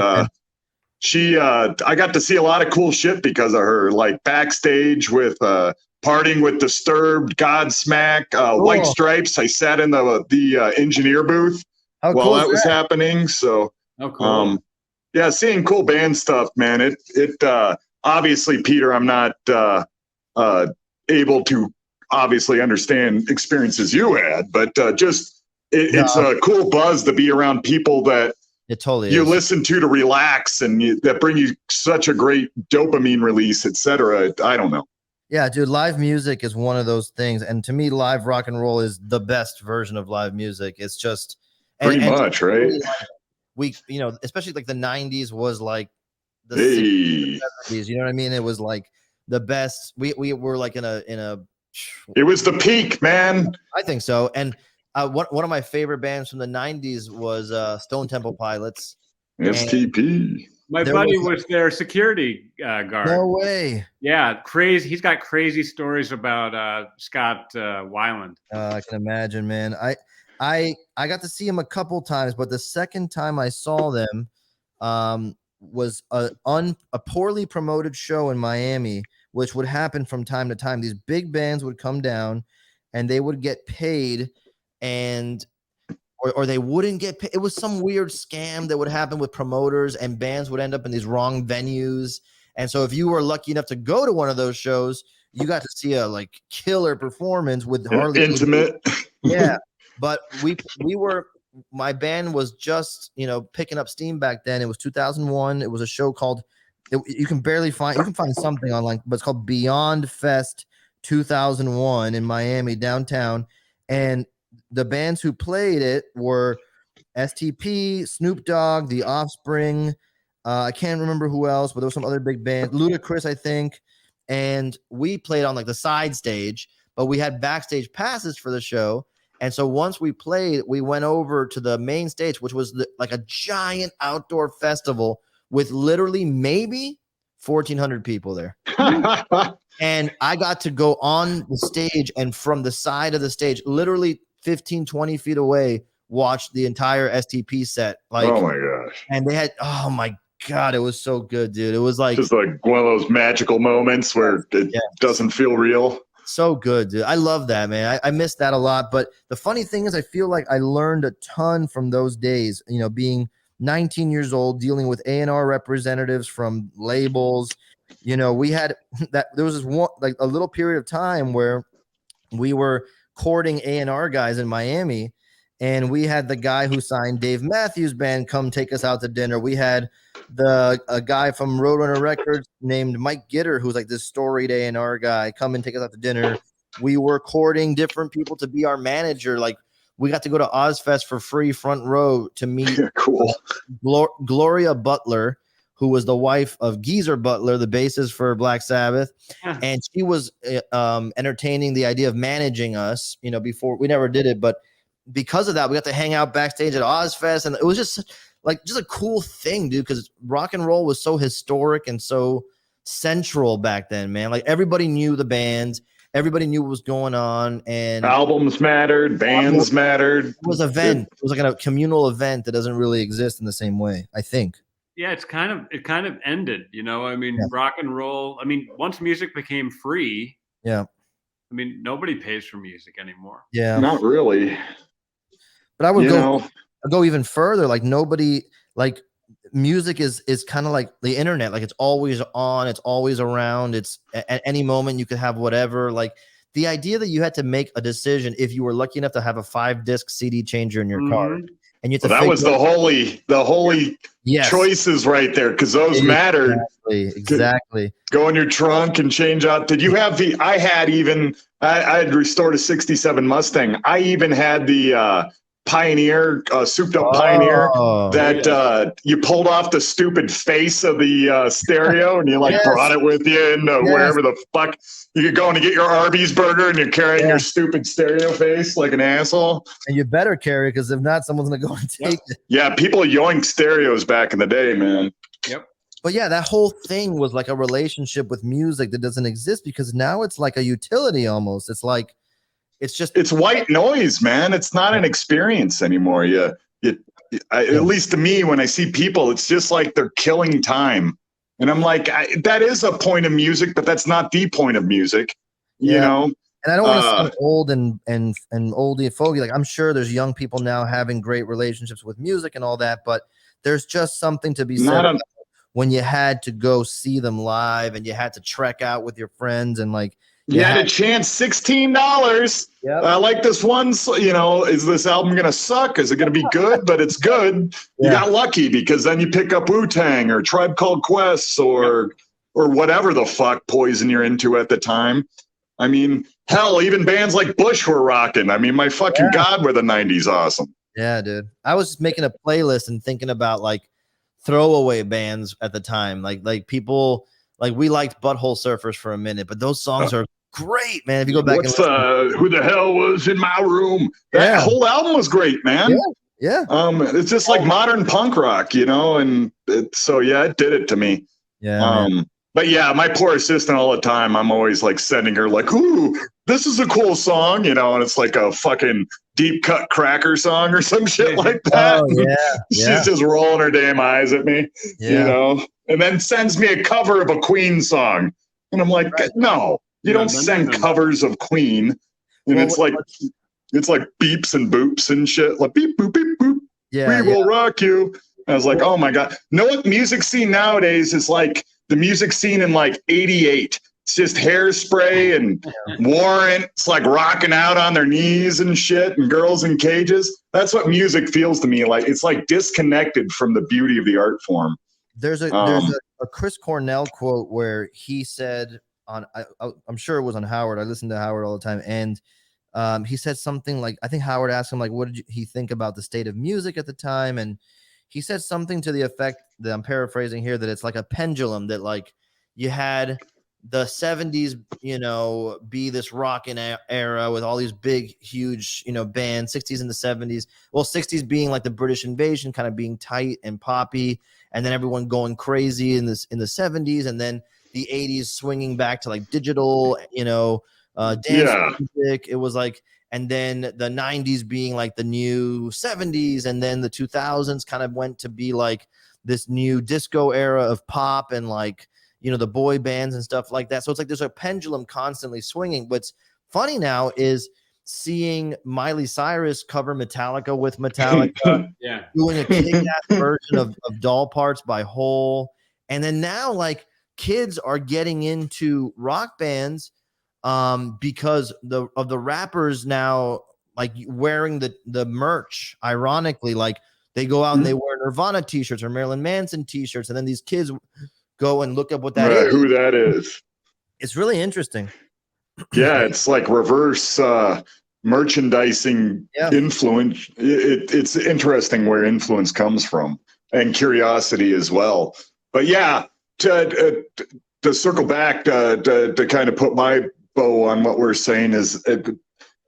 S3: I got to see a lot of cool shit because of her, like backstage with Partying with Disturbed, Godsmack, White Stripes. I sat in the engineer booth while that was happening. So, yeah, seeing cool band stuff, man. It obviously, Peter, I'm not able to obviously understand experiences you had, but it's a cool buzz to be around people that
S4: it totally
S3: you
S4: is.
S3: listen to relax and that bring you such a great dopamine release, etc. I don't know.
S4: Yeah, dude, live music is one of those things. And to me, live rock and roll is the best version of live music. It's just
S3: pretty much, right?
S4: We, you know, especially like the 90s was like the 60s, 70s, you know what I mean? It was like the best. We were like in a
S3: it was the peak, man.
S4: I think so. And one of my favorite bands from the 90s was Stone Temple Pilots.
S3: STP.
S2: My buddy was their security guard.
S4: No way.
S2: Yeah, crazy. He's got crazy stories about Scott Weiland.
S4: I can imagine, man. I got to see him a couple times, but the second time I saw them was a poorly promoted show in Miami, which would happen from time to time. These big bands would come down and they would get paid, and or they wouldn't get paid. It was some weird scam that would happen with promoters, and bands would end up in these wrong venues. And so if you were lucky enough to go to one of those shows, you got to see a like killer performance with hardly
S3: intimate.
S4: Yeah. But my band was just, you know, picking up steam back then. It was 2001. It was a show called, you can find something online, but it's called Beyond Fest 2001 in Miami downtown. And the bands who played it were STP, Snoop Dogg, The Offspring. I can't remember who else, but there was some other big band, Ludacris, I think. And we played on like the side stage, but we had backstage passes for the show. And so once we played, we went over to the main stage, which was like a giant outdoor festival with literally maybe 1,400 people there. And I got to go on the stage and from the side of the stage, literally 15, 20 feet away, watch the entire STP set. Like,
S3: oh my gosh.
S4: And they had, oh my God, it was so good, dude. It was like
S3: just like one of those magical moments where it doesn't feel real.
S4: So good, dude. I love that, man. I miss that a lot. But the funny thing is, I feel like I learned a ton from those days, you know, being 19 years old, dealing with A&R representatives from labels. You know, we had that, there was this one, like a little period of time where we were courting A&R guys in Miami, and we had the guy who signed Dave Matthews Band come take us out to dinner. We had a guy from Roadrunner Records named Mike Gitter, who's like this storied A&R guy, come and take us out to dinner. We were courting different people to be our manager. Like, we got to go to Ozfest for free, front row, to meet
S3: cool
S4: Gloria Butler, who was the wife of Geezer Butler, the bassist for Black Sabbath. And she was entertaining the idea of managing us, you know, before. We never did it, but because of that, we got to hang out backstage at Ozfest, and it was just a cool thing, dude, because rock and roll was so historic and so central back then, man. Like, everybody knew the bands, everybody knew what was going on, and
S3: albums mattered, bands mattered.
S4: It was an event. It was like a communal event that doesn't really exist in the same way, I think.
S2: Yeah, it kind of ended, you know. I mean, rock and roll. I mean, once music became free, I mean, nobody pays for music anymore.
S4: Yeah,
S3: not really.
S4: But I would go even further. Like, nobody, like, music is kind of like the internet. Like, it's always on, it's always around. It's at any moment you could have whatever. Like, the idea that you had to make a decision if you were lucky enough to have a 5-disc CD changer in your car. And you
S3: that was the holy choices right there, because those mattered.
S4: Exactly.
S3: Go in your trunk and change out. Did you have I had restored a 67 Mustang. I even had the Pioneer, souped up Pioneer that you pulled off the stupid face of the stereo, and you brought it with you and wherever the fuck you could go and get your Arby's burger, and you're carrying your stupid stereo face like an asshole.
S4: And you better carry it, because if not, someone's gonna go and take it.
S3: Yeah, people yoinked stereos back in the day, man.
S2: Yep.
S4: But yeah, that whole thing was like a relationship with music that doesn't exist, because now it's like a utility almost. It's like, it's
S3: white noise, man. It's not an experience anymore. At least to me, when I see people, it's just like they're killing time. And I'm like, that is a point of music, but that's not the point of music, you know?
S4: And I don't want to sound old and oldie fogey. Like, I'm sure there's young people now having great relationships with music and all that, but there's just something to be said about when you had to go see them live and you had to trek out with your friends and like,
S3: you had a chance, $16.
S4: Yep.
S3: I like this one. You know, is this album going to suck? Is it going to be good? But it's good. You got lucky, because then you pick up Wu-Tang or Tribe Called Quest or whatever the fuck Poison you're into at the time. I mean, hell, even bands like Bush were rocking. I mean, my fucking God, were the 90s awesome.
S4: Yeah, dude. I was making a playlist and thinking about like throwaway bands at the time. Like people, like, we liked Butthole Surfers for a minute, but those songs are great, man. If you go back
S3: Who the Hell Was in My Room? That whole album was great, man.
S4: Yeah.
S3: It's just like modern punk rock, you know, and it did it to me.
S4: Yeah.
S3: But yeah, my poor assistant all the time, I'm always like sending her like, ooh, this is a cool song, you know, and it's like a fucking deep cut cracker song or some shit like that.
S4: Oh, yeah.
S3: She's just rolling her damn eyes at me, you know, and then sends me a cover of a Queen song. And I'm like, no, you don't send covers of Queen. And it's like beeps and boops and shit. Like beep, boop, beep, boop.
S4: Yeah,
S3: we will rock you. I was like, oh my God. Know what music scene nowadays is like? The music scene in like 88. It's just Hairspray and Warrant. It's like rocking out on their knees and shit, and girls in cages. That's what music feels to me like. It's like disconnected from the beauty of the art form.
S4: There's a Chris Cornell quote where he said I'm sure it was on Howard. I listened to Howard all the time, and he said something like, I think Howard asked him like, what did he think about the state of music at the time, and he said something to the effect that, I'm paraphrasing here, that it's like a pendulum, that like you had the 70s, be this rockin' era with all these big, huge, bands, 60s and the 70s. Well, 60s being like the British invasion, kind of being tight and poppy, and then everyone going crazy in the 70s, and then the 80s swinging back to like digital, dance music. It was like, and then the 90s being like the new 70s, and then the 2000s kind of went to be like this new disco era of pop and like, the boy bands and stuff like that. So it's like there's a pendulum constantly swinging. What's funny now is seeing Miley Cyrus cover Metallica with Metallica, doing a kick-ass version of Doll Parts by Hole. And then now, like, kids are getting into rock bands because of the rappers now, like, wearing the merch. Ironically, like, they go out and they wear Nirvana t-shirts or Marilyn Manson t-shirts, and then these kids go and look up what that is.
S3: Who that is.
S4: It's really interesting.
S3: Yeah, it's like reverse merchandising influence. It's interesting where influence comes from, and curiosity as well. But yeah, to circle back to kind of put my bow on what we're saying is,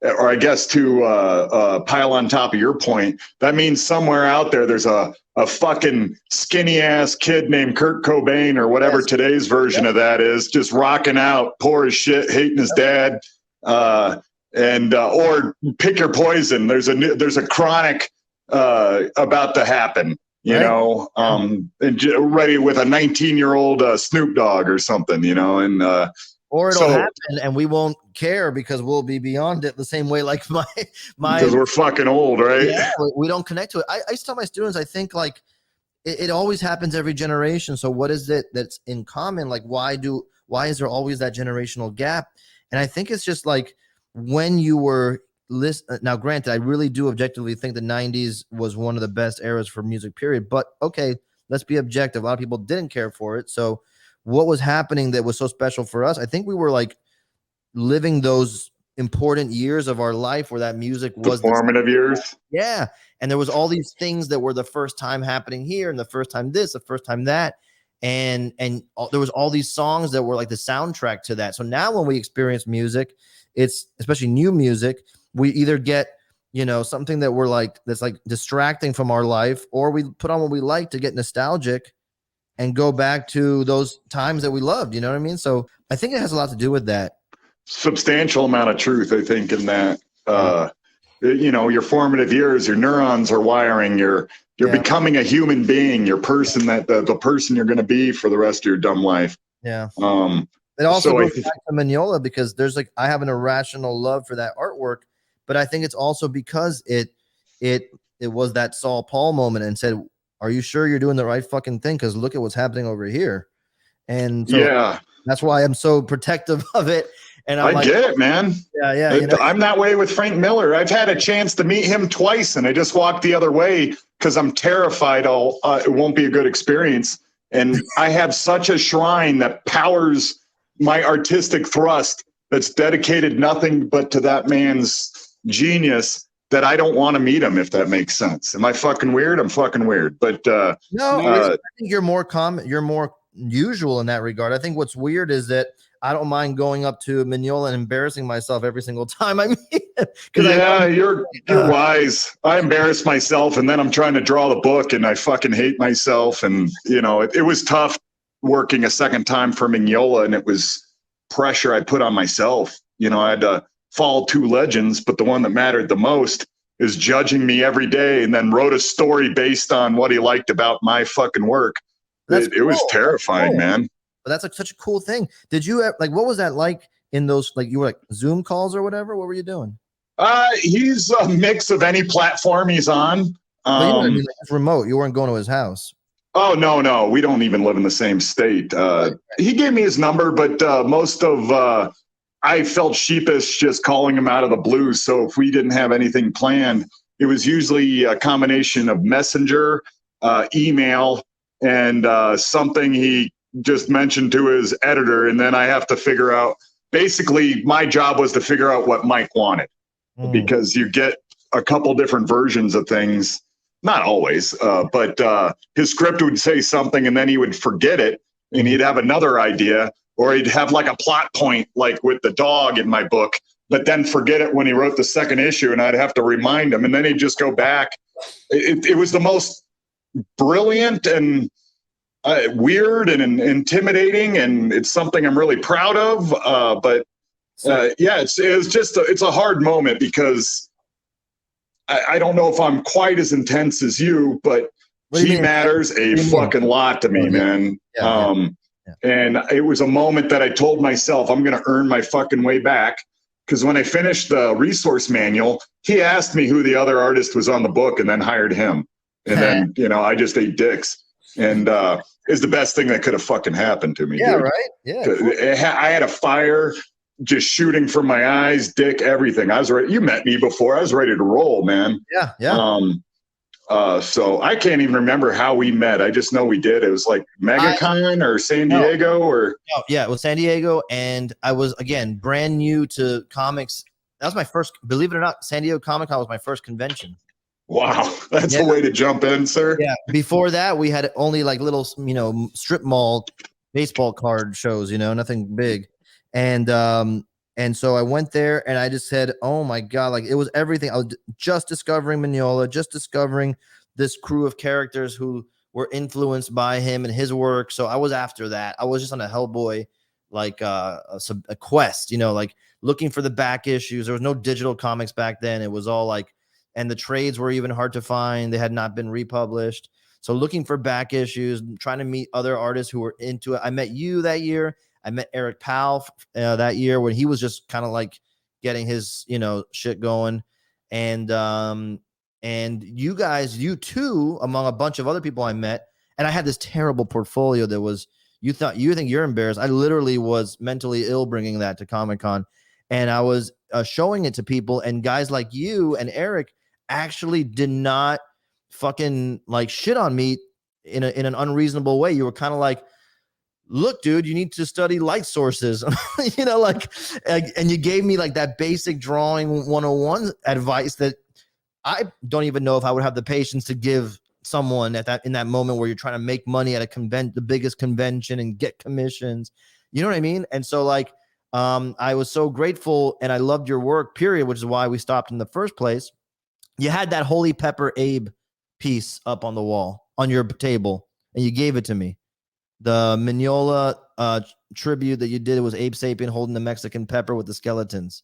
S3: or I guess to pile on top of your point, that means somewhere out there there's a fucking skinny ass kid named Kurt Cobain or whatever today's version of that is, just rocking out, poor as shit, hating his dad, and or pick your poison. There's a chronic about to happen, and ready with a 19-year-old Snoop Dogg or something, and
S4: or it'll happen and we won't care because we'll be beyond it the same way like my
S3: because we're fucking old, right?
S4: Yeah, we don't connect to it. I tell my students, I think like it always happens every generation. So what is it that's in common? Like why is there always that generational gap? And I think it's just like when you were now granted, I really do objectively think the 90s was one of the best eras for music, period. But okay, let's be objective. A lot of people didn't care for it. So what was happening that was so special for us? I think we were like living those important years of our life where that music was
S3: the formative years.
S4: Yeah. And there was all these things that were the first time happening here and the first time this, the first time that. And there was all these songs that were like the soundtrack to that. So now when we experience music, it's especially new music, we either get, something that we're like, that's like distracting from our life, or we put on what we like to get nostalgic and go back to those times that we loved. You know what I mean? So I think it has a lot to do with that.
S3: Substantial amount of truth, I think, in that. Your formative years, your neurons are wiring. You're becoming a human being. Your person that the person you're going to be for the rest of your dumb life.
S4: Yeah. It also goes back to Mignola because there's like I have an irrational love for that artwork, but I think it's also because it was that Saul Paul moment and said, are you sure you're doing the right fucking thing? Because look at what's happening over here. And so that's why I'm so protective of it. And I get
S3: it, man.
S4: Yeah.
S3: I'm that way with Frank Miller. I've had a chance to meet him twice, and I just walked the other way because I'm terrified it won't be a good experience. And I have such a shrine that powers my artistic thrust that's dedicated nothing but to that man's genius, that I don't want to meet him, if that makes sense. Am I fucking weird? I'm fucking weird. But
S4: I think you're more common. You're more usual in that regard. I think what's weird is that I don't mind going up to Mignola and embarrassing myself every single time I meet him.
S3: You're wise. I embarrass myself, and then I'm trying to draw the book, and I fucking hate myself. And it was tough working a second time for Mignola, and it was pressure I put on myself. I had to follow two legends, but the one that mattered the most is judging me every day, and then wrote a story based on what he liked about my fucking work. It was terrifying, man.
S4: But that's like such a cool thing. Did you what was that like in those, like you were like Zoom calls or whatever? What were you doing?
S3: He's a mix of any platform he's on.
S4: It's remote. You weren't going to his house.
S3: Oh, no. We don't even live in the same state. He gave me his number, but most of I felt sheepish just calling him out of the blue. So if we didn't have anything planned, it was usually a combination of messenger, email, and something he just mentioned to his editor. And then I have to figure out, basically my job was to figure out what Mike wanted, because you get a couple different versions of things. Not always, but his script would say something and then he would forget it and he'd have another idea. or he'd have like a plot point, like with the dog in my book, but then forget it when he wrote the second issue, and I'd have to remind him, and then he'd just go back. It was the most brilliant and weird and intimidating, and it's something I'm really proud of. But yeah, it's a hard moment because I don't know if I'm quite as intense as you, but he matters a fucking lot to me, man. And it was a moment that I told myself I'm going to earn my fucking way back. Because when I finished the resource manual, he asked me who the other artist was on the book and then hired him. And then, you know, I just ate dicks. And it's the best thing that could have fucking happened to me.
S4: Yeah,
S3: dude.
S4: right? Yeah.
S3: Cool. I had a fire just shooting from my eyes, dick, everything. I was ready. You met me before. I was ready to roll, man.
S4: Yeah, yeah.
S3: So I can't even remember how we met. I just know we did. It was like MegaCon or San Diego or.
S4: No, yeah, it was San Diego. And I was, again, brand new to comics. That was my first, believe it or not, San Diego Comic Con was my first convention.
S3: Wow. That's a way to jump in, sir.
S4: Yeah. Before that, we had only like little, you know, strip mall baseball card shows, you know, nothing big. And so I went there and I just said, oh my God, like it was everything. I was just discovering Mignola, just discovering this crew of characters who were influenced by him and his work. So I was after that. I was just on a Hellboy, like a quest, you know, like looking for the back issues. There was no digital comics back then. It was all like, and the trades were even hard to find. They had not been republished. So looking for back issues, trying to meet other artists who were into it. I met you that year. I met Eric Powell that year when he was just kind of like getting his, you know, shit going. And you guys, you too, among a bunch of other people I met. And I had this terrible portfolio that was, you think you're embarrassed. I literally was mentally ill bringing that to Comic-Con. And I was showing it to people, and guys like you and Eric actually did not fucking like shit on me in an unreasonable way. You were kind of like, look, dude, you need to study light sources, you know, like, and you gave me like that basic drawing 101 advice that I don't even know if I would have the patience to give someone in that moment where you're trying to make money at the biggest convention and get commissions, you know what I mean? And so like, I was so grateful and I loved your work, period, which is why we stopped in the first place. You had that Holy Pepper Abe piece up on the wall on your table and you gave it to me. The Mignola tribute that you did was Abe Sapien holding the Mexican pepper with the skeletons.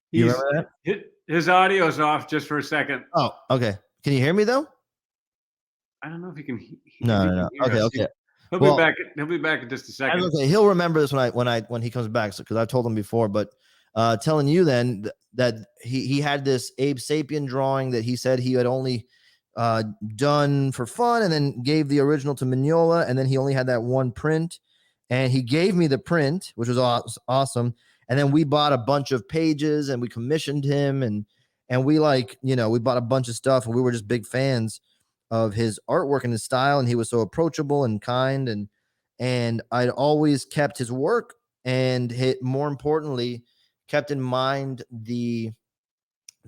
S4: You remember that?
S2: His audio's off just for a second.
S4: Oh, okay. Can you hear me though?
S2: I don't know if he can.
S4: No. Okay.
S2: He'll be back in just a second.
S4: Okay. He'll remember this when he comes back, because I told him before. But telling you then that he had this Abe Sapien drawing that he said he had only done for fun, and then gave the original to Mignola, and then he only had that one print, and he gave me the print, which was awesome. And then we bought a bunch of pages and we commissioned him, and we like, you know, we bought a bunch of stuff, and we were just big fans of his artwork and his style, and he was so approachable and kind, and I'd always kept his work, and more importantly kept in mind the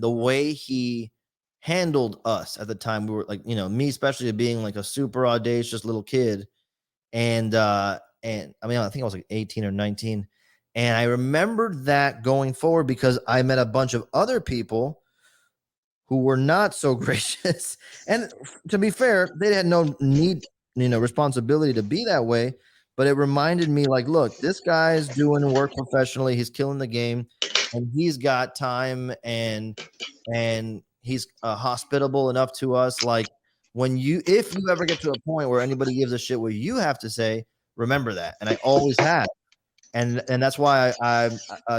S4: way he handled us at the time. We were like, you know, me especially being like a super audacious little kid, and I mean, I think I was like 18 or 19, and I remembered that going forward because I met a bunch of other people who were not so gracious. And to be fair, they had no need, you know, responsibility to be that way. But it reminded me, like, look, this guy's doing work professionally. He's killing the game, and he's got time, and he's hospitable enough to us. Like, if you ever get to a point where anybody gives a shit what you have to say, remember that. And I always have. And that's why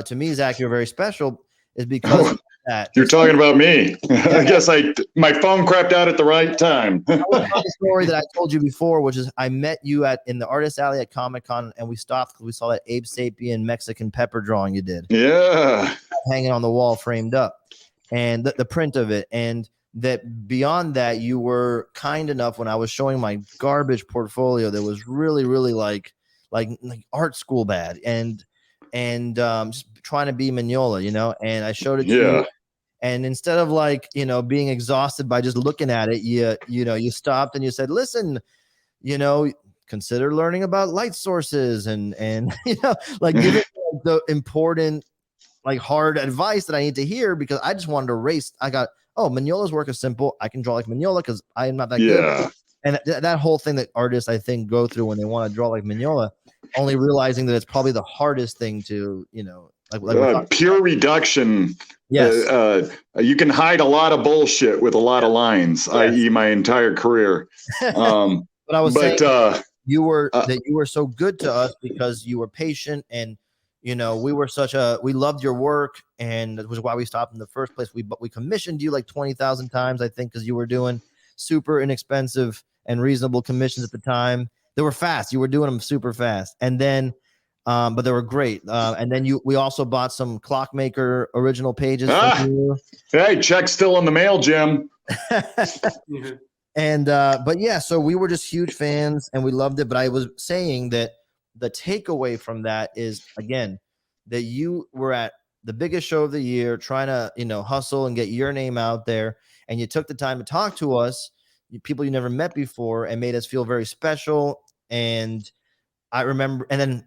S4: to me, Zach, you're very special, is because of that.
S3: You're talking about me. Yeah. I guess my phone crapped out at the right time.
S4: I was about the story that I told you before, which is I met you in the Artist Alley at Comic-Con, and we stopped because we saw that Abe Sapien Mexican pepper drawing you did.
S3: Yeah.
S4: Hanging on the wall, framed up, and the print of it. And that beyond that, you were kind enough when I was showing my garbage portfolio that was really, really like art school bad, and just trying to be Mignola, you know, and I showed it to you. And instead of like, you know, being exhausted by just looking at it, you stopped and you said, listen, you know, consider learning about light sources and like giving the important, like hard advice that I need to hear because I just wanted to race. I got, Mignola's work is simple. I can draw like Mignola because I am not that good. And that whole thing that artists, I think, go through when they want to draw like Mignola, only realizing that it's probably the hardest thing to,
S3: pure reduction.
S4: Yes.
S3: You can hide a lot of bullshit with a lot of lines, i.e. my entire career.
S4: But I was saying you were so good to us because you were patient and, we loved your work, and that was why we stopped in the first place. We commissioned you like 20,000 times, I think, because you were doing super inexpensive and reasonable commissions at the time. They were fast. You were doing them super fast. And then, but they were great. And then we also bought some Clockmaker original pages from you.
S3: Hey, check's still in the mail, Jim.
S4: And, but yeah, so we were just huge fans and we loved it. But I was saying that the takeaway from that is, again, that you were at the biggest show of the year trying to, hustle and get your name out there. And you took the time to talk to us, people you never met before, and made us feel very special. And I remember, and then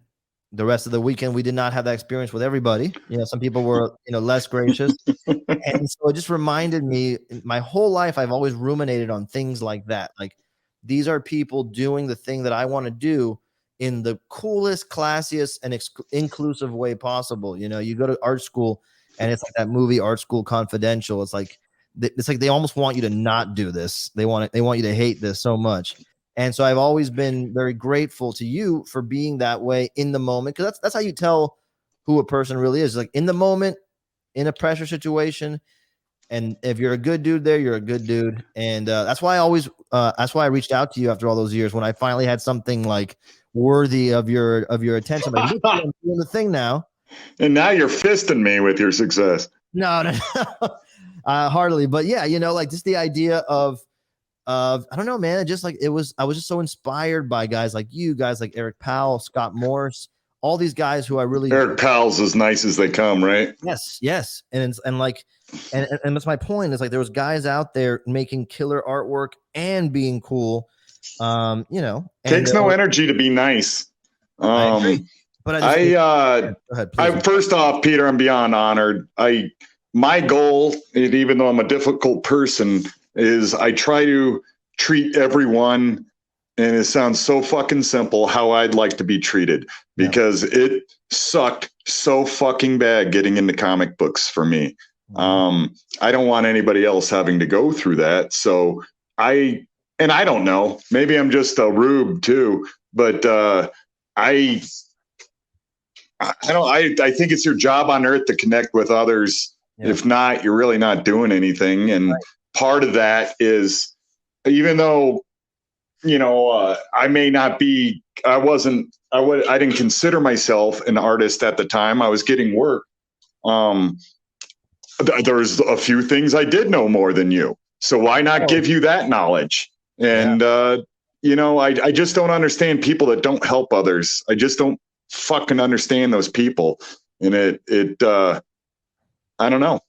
S4: the rest of the weekend, we did not have that experience with everybody. Some people were, less gracious. And so it just reminded me, my whole life, I've always ruminated on things like that. Like, these are people doing the thing that I want to do in the coolest, classiest, and inclusive way possible. You go to art school, and it's like that movie Art School Confidential. It's like they almost want you to not do this. They want you to hate this so much. And so I've always been very grateful to you for being that way in the moment, because that's how you tell who a person really is. Like, in the moment, in a pressure situation, and if you're a good dude there, you're a good dude. And that's why I reached out to you after all those years when I finally had something like worthy of your attention. Like, look, I'm doing the thing now.
S3: And now you're fisting me with your success.
S4: No. Hardly, but yeah, like just the idea of I don't know, man. Just like I was just so inspired by guys like you, guys like Eric Powell, Scott Morse, all these guys who I really.
S3: Eric Powell's as nice as they come, right?
S4: Yes, and that's my point. Is like there was guys out there making killer artwork and being cool.
S3: Takes no energy to be nice.
S4: I agree. But
S3: go ahead, first off, Peter, I'm beyond honored. My goal, even though I'm a difficult person, is I try to treat everyone, and it sounds so fucking simple, how I'd like to be treated, because it sucked so fucking bad getting into comic books for me. I don't want anybody else having to go through that. So I don't know, maybe I'm just a rube too, but I think it's your job on earth to connect with others. Yeah. If not, you're really not doing anything. And part of that is, even though, I may not be, I didn't consider myself an artist at the time. I was getting work. There's a few things I did know more than you. So why not give you that knowledge? And, I just don't understand people that don't help others. I just don't fucking understand those people. And I don't know.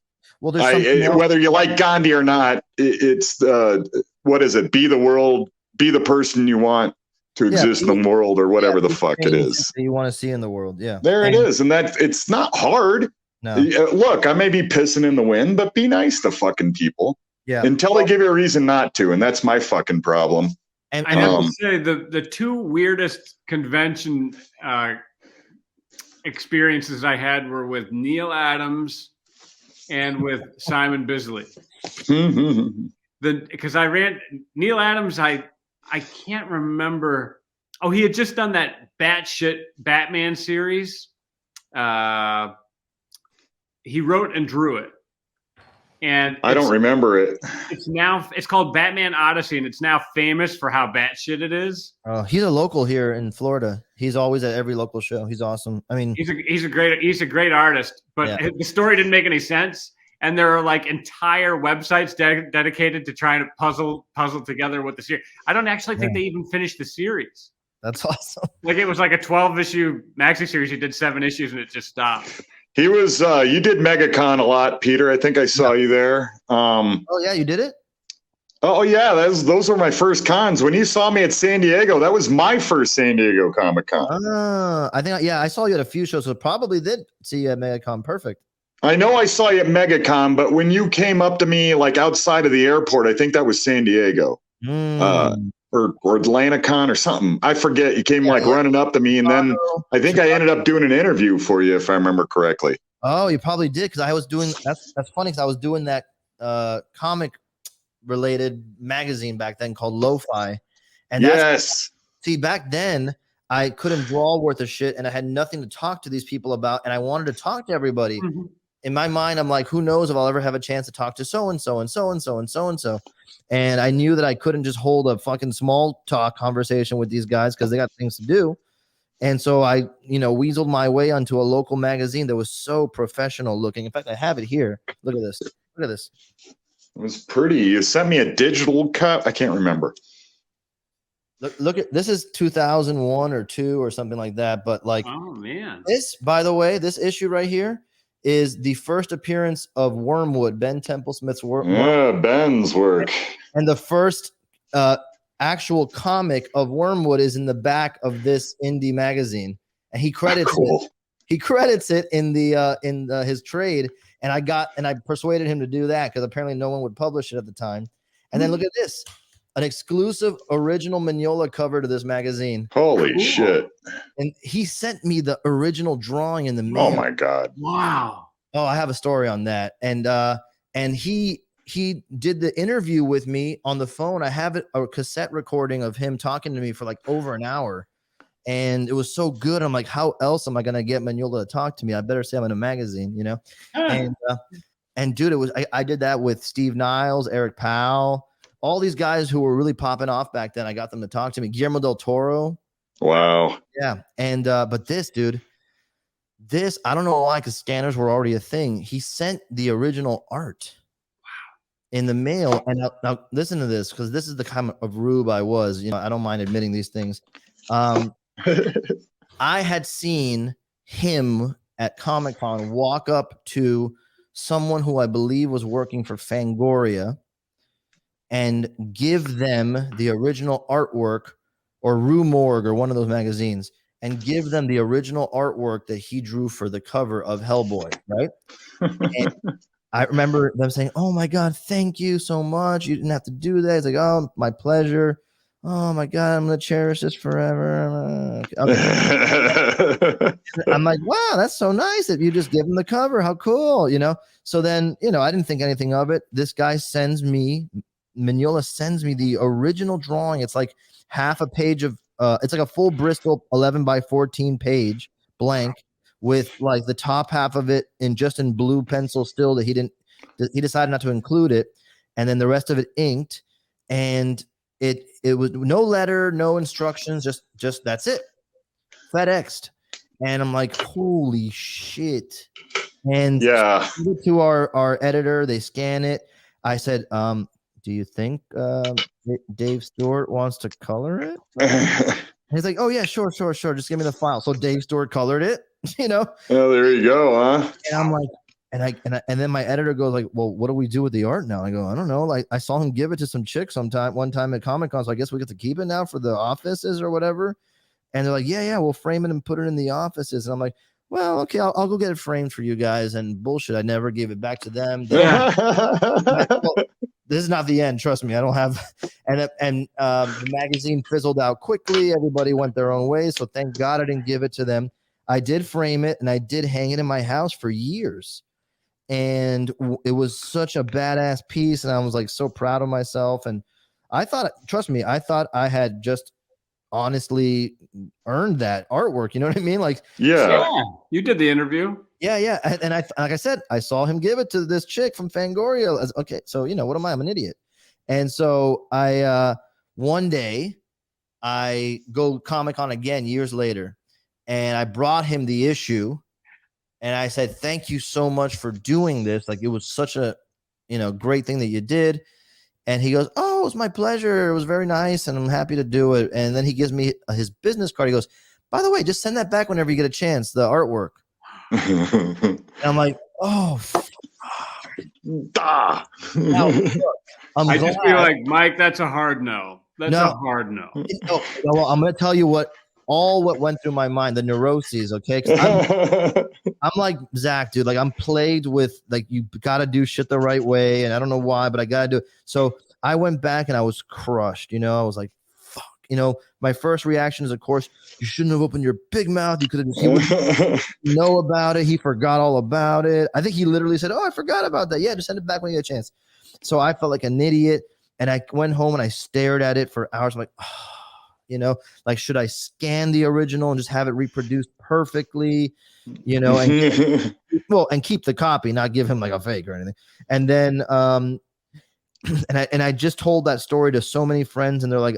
S4: Well, there's
S3: whether you like Gandhi or not, it's what is it? Be the world, be the person you want to exist in the world, or whatever the fuck it is
S4: that you want to see in the world. Yeah,
S3: there it is, and it's not hard.
S4: No.
S3: Look, I may be pissing in the wind, but be nice to fucking people.
S4: Yeah,
S3: until they give you a reason not to, and that's my fucking problem.
S2: And I have to say the two weirdest convention experiences I had were with Neil Adams and with Simon Bisley. Because I ran Neil Adams, I can't remember. Oh, he had just done that batshit Batman series. He wrote and drew it. And
S3: I don't remember it.
S2: It's called Batman Odyssey, and it's now famous for how batshit it is.
S4: He's a local here in Florida. He's always at every local show. He's awesome. I mean,
S2: he's a great artist, but the story didn't make any sense. And there are like entire websites dedicated to trying to puzzle together what the series. I don't actually think they even finished the series.
S4: That's awesome.
S2: Like, it was like a 12-issue maxi series. He did 7 issues and it just stopped.
S3: He was, you did MegaCon a lot, Peter. I think I saw you there.
S4: Oh yeah, you did it?
S3: Oh yeah, those were my first cons. When you saw me at San Diego, that was my first San Diego Comic Con.
S4: I think I saw you at a few shows, so probably did see you at MegaCon. Perfect.
S3: I know I saw you at MegaCon, but when you came up to me like outside of the airport, I think that was San Diego. Or AtlantaCon or something. I forget. You came running up to me, and then I think I ended up doing an interview for you, if I remember correctly.
S4: Oh, you probably did, because I was doing that's funny, because I was doing that comic related magazine back then called Lo-Fi, and see, back then I couldn't draw worth of shit, and I had nothing to talk to these people about, and I wanted to talk to everybody. Mm-hmm. In my mind, I'm like, who knows if I'll ever have a chance to talk to so and so and so and so and so and so. And I knew that I couldn't just hold a fucking small talk conversation with these guys because they got things to do. And so I, weaseled my way onto a local magazine that was so professional looking. In fact, I have it here. Look at this. Look at this.
S3: It was pretty. You sent me a digital cut. I can't remember.
S4: Look at this. Is 2001 or 2 or something like that. But like,
S2: oh man,
S4: this, by the way, this issue right here is the first appearance of Wormwood, Ben Templesmith's work.
S3: Yeah, Ben's work.
S4: And the first actual comic of Wormwood is in the back of this indie magazine, and he credits it. He credits it in the his trade, and I persuaded him to do that because apparently no one would publish it at the time. And then look at this, an exclusive original Mignola cover to this magazine.
S3: Holy shit!
S4: And he sent me the original drawing in the mail.
S3: Oh my god!
S2: Wow.
S4: Oh, I have a story on that. And he did the interview with me on the phone. I have a cassette recording of him talking to me for like over an hour. And it was so good. I'm like, how else am I going to get Mignola to talk to me? I better say I'm in a magazine, And dude, I did that with Steve Niles, Eric Powell, all these guys who were really popping off back then. I got them to talk to me. Guillermo del Toro.
S3: Wow.
S4: Yeah. And, but this dude, I don't know why, because scanners were already a thing. He sent the original art in the mail. And now listen to this, because this is the kind of rube I was. I don't mind admitting these things. I had seen him at Comic-Con walk up to someone who I believe was working for Fangoria and give them the original artwork, or Rue Morgue, or one of those magazines, and give them the original artwork that he drew for the cover of Hellboy, right? And I remember them saying, "Oh my God, thank you so much. You didn't have to do that." It's like, "Oh, my pleasure. Oh my God, I'm going to cherish this forever." I'm like, "Wow, that's so nice that you just give him the cover. How cool, So then, I didn't think anything of it. This guy Mignola sends me the original drawing. It's like half a page of, it's like a full Bristol 11 by 14 page blank with like the top half of it in blue pencil still that he decided not to include it. And then the rest of it inked, and it was no letter, no instructions, just that's it. FedExed. And I'm like, holy shit. And
S3: yeah,
S4: to our editor, they scan it. I said, do you think Dave Stewart wants to color it? He's like, oh yeah, sure. Just give me the file. So Dave Stewart colored it,
S3: Oh, there you go, huh?
S4: And I'm like, and then my editor goes like, well, what do we do with the art now? I go, I don't know. Like, I saw him give it to some chick one time at Comic-Con, so I guess we get to keep it now for the offices or whatever. And they're like, yeah, we'll frame it and put it in the offices. And I'm like, well, okay, I'll go get it framed for you guys. And bullshit, I never gave it back to them. This is not the end. Trust me, I don't have. And the magazine fizzled out quickly. Everybody went their own way. So thank God I didn't give it to them. I did frame it, and I did hang it in my house for years. And it was such a badass piece, and I was like so proud of myself. And I thought, trust me, I thought I had just honestly earned that artwork. You know what I mean? Like,
S3: yeah,
S2: you did the interview.
S4: Yeah. And like I said, I saw him give it to this chick from Fangoria. Okay, so what am I? I'm an idiot. And so one day I go Comic-Con again years later, and I brought him the issue, and I said, thank you so much for doing this. Like, it was such a great thing that you did. And he goes, oh, it was my pleasure. It was very nice, and I'm happy to do it. And then he gives me his business card. He goes, by the way, just send that back whenever you get a chance, the artwork. And I'm like, oh, now, look,
S2: I
S4: glad.
S2: just feel like, Mike, that's a hard no. That's a hard no.
S4: No, well, I'm going to tell you what went through my mind, the neuroses, okay? 'Cause I'm like Zach, dude. Like I'm plagued with like you got to do shit the right way, and I don't know why, but I got to do it. So I went back and I was crushed. You know, I was like, "Fuck." You know, my first reaction is, of course, you shouldn't have opened your big mouth. You could have. He wouldn't know about it. He forgot all about it. I think he literally said, "Oh, I forgot about that. Yeah, just send it back when you get a chance." So I felt like an idiot, and I went home and I stared at it for hours. I'm like, oh, you know, like should I scan the original and just have it reproduced perfectly? You know, and keep the copy, not give him like a fake or anything. And then and I just told that story to so many friends, and they're like,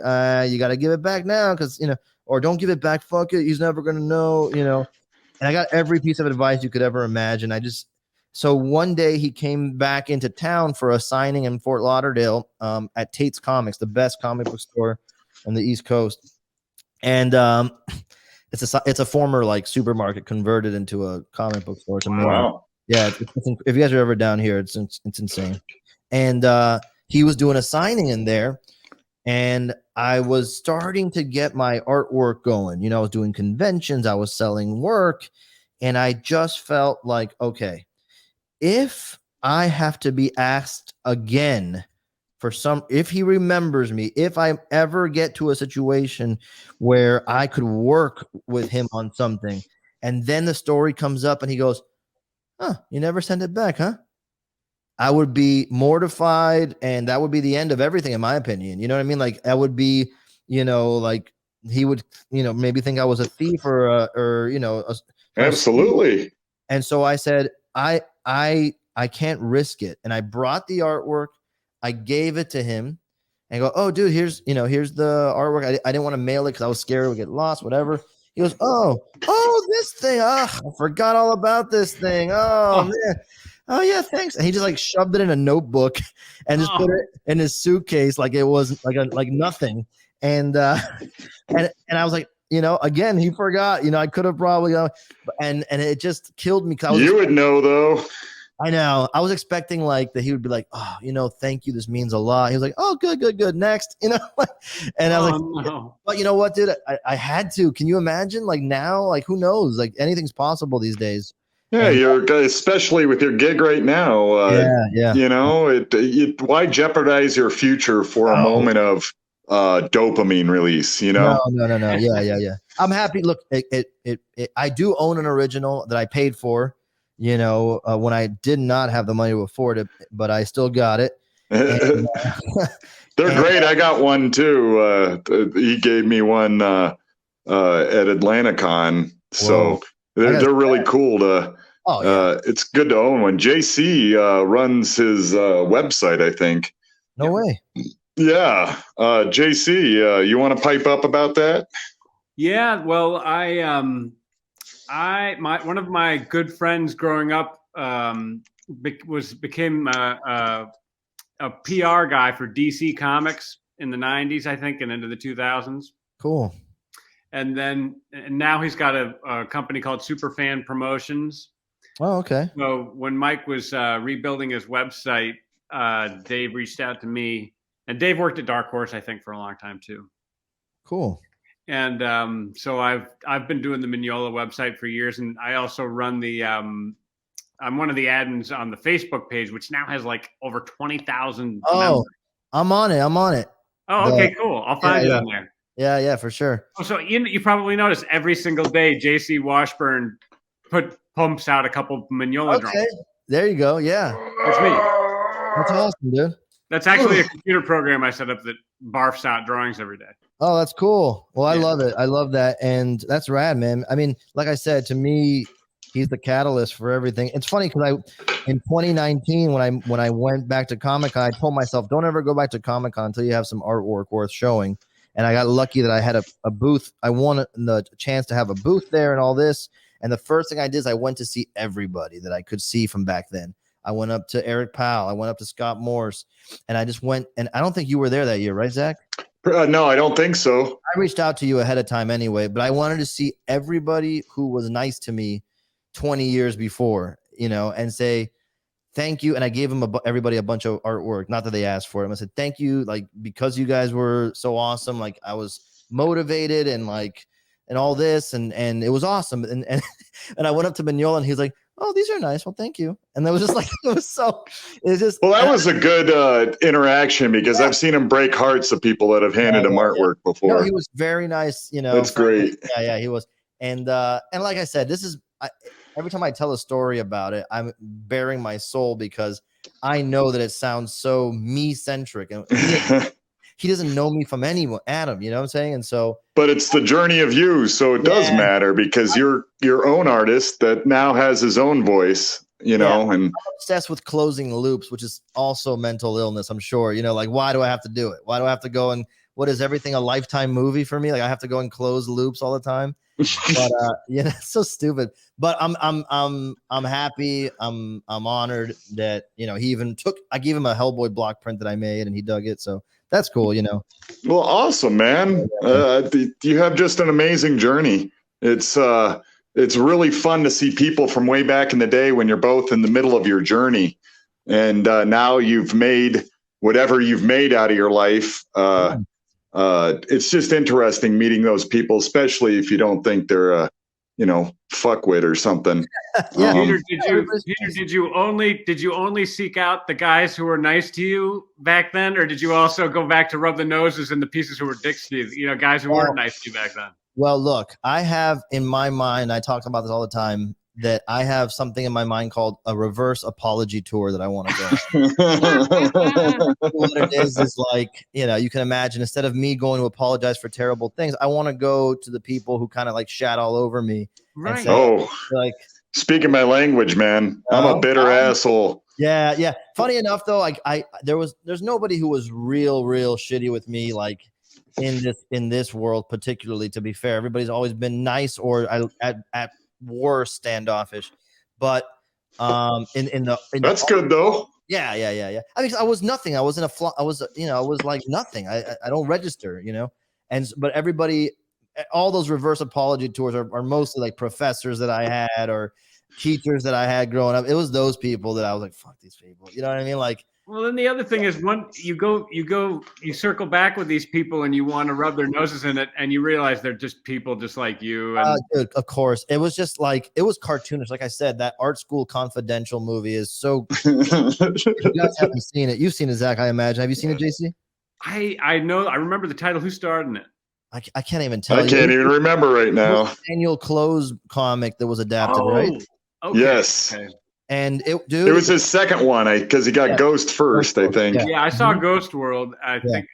S4: you got to give it back now, because you know, or don't give it back, fuck it, he's never gonna know, you know. And I got every piece of advice you could ever imagine. So one day he came back into town for a signing in Fort Lauderdale at Tate's Comics, the best comic book store on the East Coast. And it's a former like supermarket converted into a comic book store. It's amazing.
S3: Wow.
S4: Yeah, if you guys are ever down here, it's insane. And he was doing a signing in there, and I was starting to get my artwork going. You know, I was doing conventions, I was selling work, and I just felt like, okay, if I have to be asked again if he remembers me, if I ever get to a situation where I could work with him on something, and then the story comes up and he goes, "Huh, you never sent it back, huh?" I would be mortified, and that would be the end of everything, in my opinion. You know what I mean? Like that would be, you know, like he would, you know, maybe think I was a thief or you know,
S3: Absolutely.
S4: And so I said, I can't risk it, and I brought the artwork. I gave it to him and go, "Oh, dude, here's the artwork." I didn't want to mail it because I was scared it would get lost, whatever. He goes, "Oh, this thing. I forgot all about this thing. Oh, man. Oh, yeah, thanks." And he just like shoved it in a notebook and just put it in his suitcase like it was like nothing. And and I was like, you know, again, he forgot. You know, I could have probably and it just killed me.
S3: You would know, though.
S4: I know. I was expecting like that he would be like, "Oh, you know, thank you. This means a lot." He was like, "Oh, good. Next," you know. And I was like,
S2: no.
S4: "But you know what, dude? I had to. Can you imagine? Like now, like who knows? Like anything's possible these days."
S3: Yeah,
S4: And,
S3: you're especially with your gig right now.
S4: yeah.
S3: You know, why jeopardize your future for a moment of dopamine release? You know.
S4: No. Yeah. I'm happy. Look, I do own an original that I paid for. You know, when I did not have the money to afford it, but I still got it. And,
S3: they're great. I got one too. He gave me one at AtlantaCon, so they're really cool to. It's good to own one. JC runs his website, I think.
S4: No way.
S3: Yeah, JC, you want to pipe up about that?
S2: Yeah, well, one of my good friends growing up became a PR guy for DC Comics in the 90s, I think, and into the 2000s.
S4: Cool. And
S2: now he's got a company called Superfan Promotions.
S4: Oh, okay.
S2: So when Mike was rebuilding his website, Dave reached out to me, and Dave worked at Dark Horse, I think, for a long time too.
S4: Cool.
S2: And so I've been doing the Mignola website for years, and I also run the I'm one of the admins on the Facebook page, which now has like over 20,000 members.
S4: I'm on it.
S2: Oh, okay, cool. I'll find it on there.
S4: Yeah, for sure.
S2: Oh, so you probably notice every single day JC Washburn pumps out a couple Mignola drawings.
S4: There you go. Yeah.
S2: That's me.
S4: That's awesome, dude.
S2: That's actually a computer program I set up that barfs out drawings every day.
S4: Oh, that's cool. Well, I love it. I love that. And that's rad, man. I mean, like I said, to me, he's the catalyst for everything. It's funny because in 2019, when I went back to Comic-Con, I told myself, don't ever go back to Comic-Con until you have some artwork worth showing. And I got lucky that I had a booth. I won the chance to have a booth there and all this. And the first thing I did is I went to see everybody that I could see from back then. I went up to Eric Powell. I went up to Scott Morse. And I just went. And I don't think you were there that year, right, Zach?
S3: No, I don't think so.
S4: I reached out to you ahead of time anyway, but I wanted to see everybody who was nice to me 20 years before, you know, and say thank you. And I gave everybody a bunch of artwork. Not that they asked for it. I said, thank you. Like, because you guys were so awesome. Like, I was motivated and like, and all this. And it was awesome. And I went up to Mignola and he was like, oh, these are nice. Well, thank you. And that was just like, it was just.
S3: Well, that was a good interaction because I've seen him break hearts of people that have handed him artwork before.
S4: No, he was very nice. You know,
S3: that's great.
S4: Yeah, he was. And like I said, this is, every time I tell a story about it, I'm bearing my soul because I know that it sounds so me-centric. And he doesn't know me from anyone, Adam, you know what I'm saying? And so.
S3: But it's the journey of you, so it does matter because you're your own artist that now has his own voice, you know. And
S4: I'm obsessed with closing loops, which is also mental illness, I'm sure. You know, like, why do I have to do it? Why do I have to go and, what is everything a Lifetime movie for me? Like, I have to go and close loops all the time. But it's so stupid. But I'm happy. I'm honored that, you know, I gave him a Hellboy block print that I made and he dug it. So that's cool, you know.
S3: Well, awesome, man. You have just an amazing journey. It's really fun to see people from way back in the day when you're both in the middle of your journey, and now you've made whatever you've made out of your life. It's just interesting meeting those people, especially if you don't think they're a, you know, fuckwit or something.
S2: Peter, did you only seek out the guys who were nice to you back then, or did you also go back to rub the noses in the pieces who were dicks to you? You know, guys who weren't nice to you back then.
S4: Well, look, I have in my mind, I talk about this all the time, that I have something in my mind called a reverse apology tour that I want to go. What it is like, you know, you can imagine, instead of me going to apologize for terrible things, I want to go to the people who kind of like shat all over me.
S2: Right.
S4: Say, like,
S3: speaking my language, man. I'm a bitter asshole.
S4: Yeah. Funny enough, though, like there's nobody who was real shitty with me, like in this world, particularly. To be fair, everybody's always been nice or at worst standoffish. But in
S3: that's good though.
S4: Yeah. I mean, I was nothing. I wasn't I was like nothing. I don't register, you know. But everybody, all those reverse apology tours are mostly like professors that I had or teachers that I had growing up. It was those people that I was like, fuck these people. You know what I mean? Like,
S2: well, then the other thing is, when you circle back with these people and you want to rub their noses in it, and you realize they're just people just like you. And
S4: dude, of course, it was just like, it was cartoonish. Like I said, that Art School Confidential movie is so. You guys haven't seen it. You've seen it, Zach, I imagine. Have you seen it, JC?
S2: I know. I remember the title. Who starred in it?
S4: I can't even tell you.
S3: I can't even remember right now.
S4: Daniel Close comic that was adapted, right?
S2: Okay.
S3: Yes.
S2: Okay.
S4: And it
S3: was his second one, because he got Ghost first, I think.
S2: Yeah, I saw Ghost World, I think,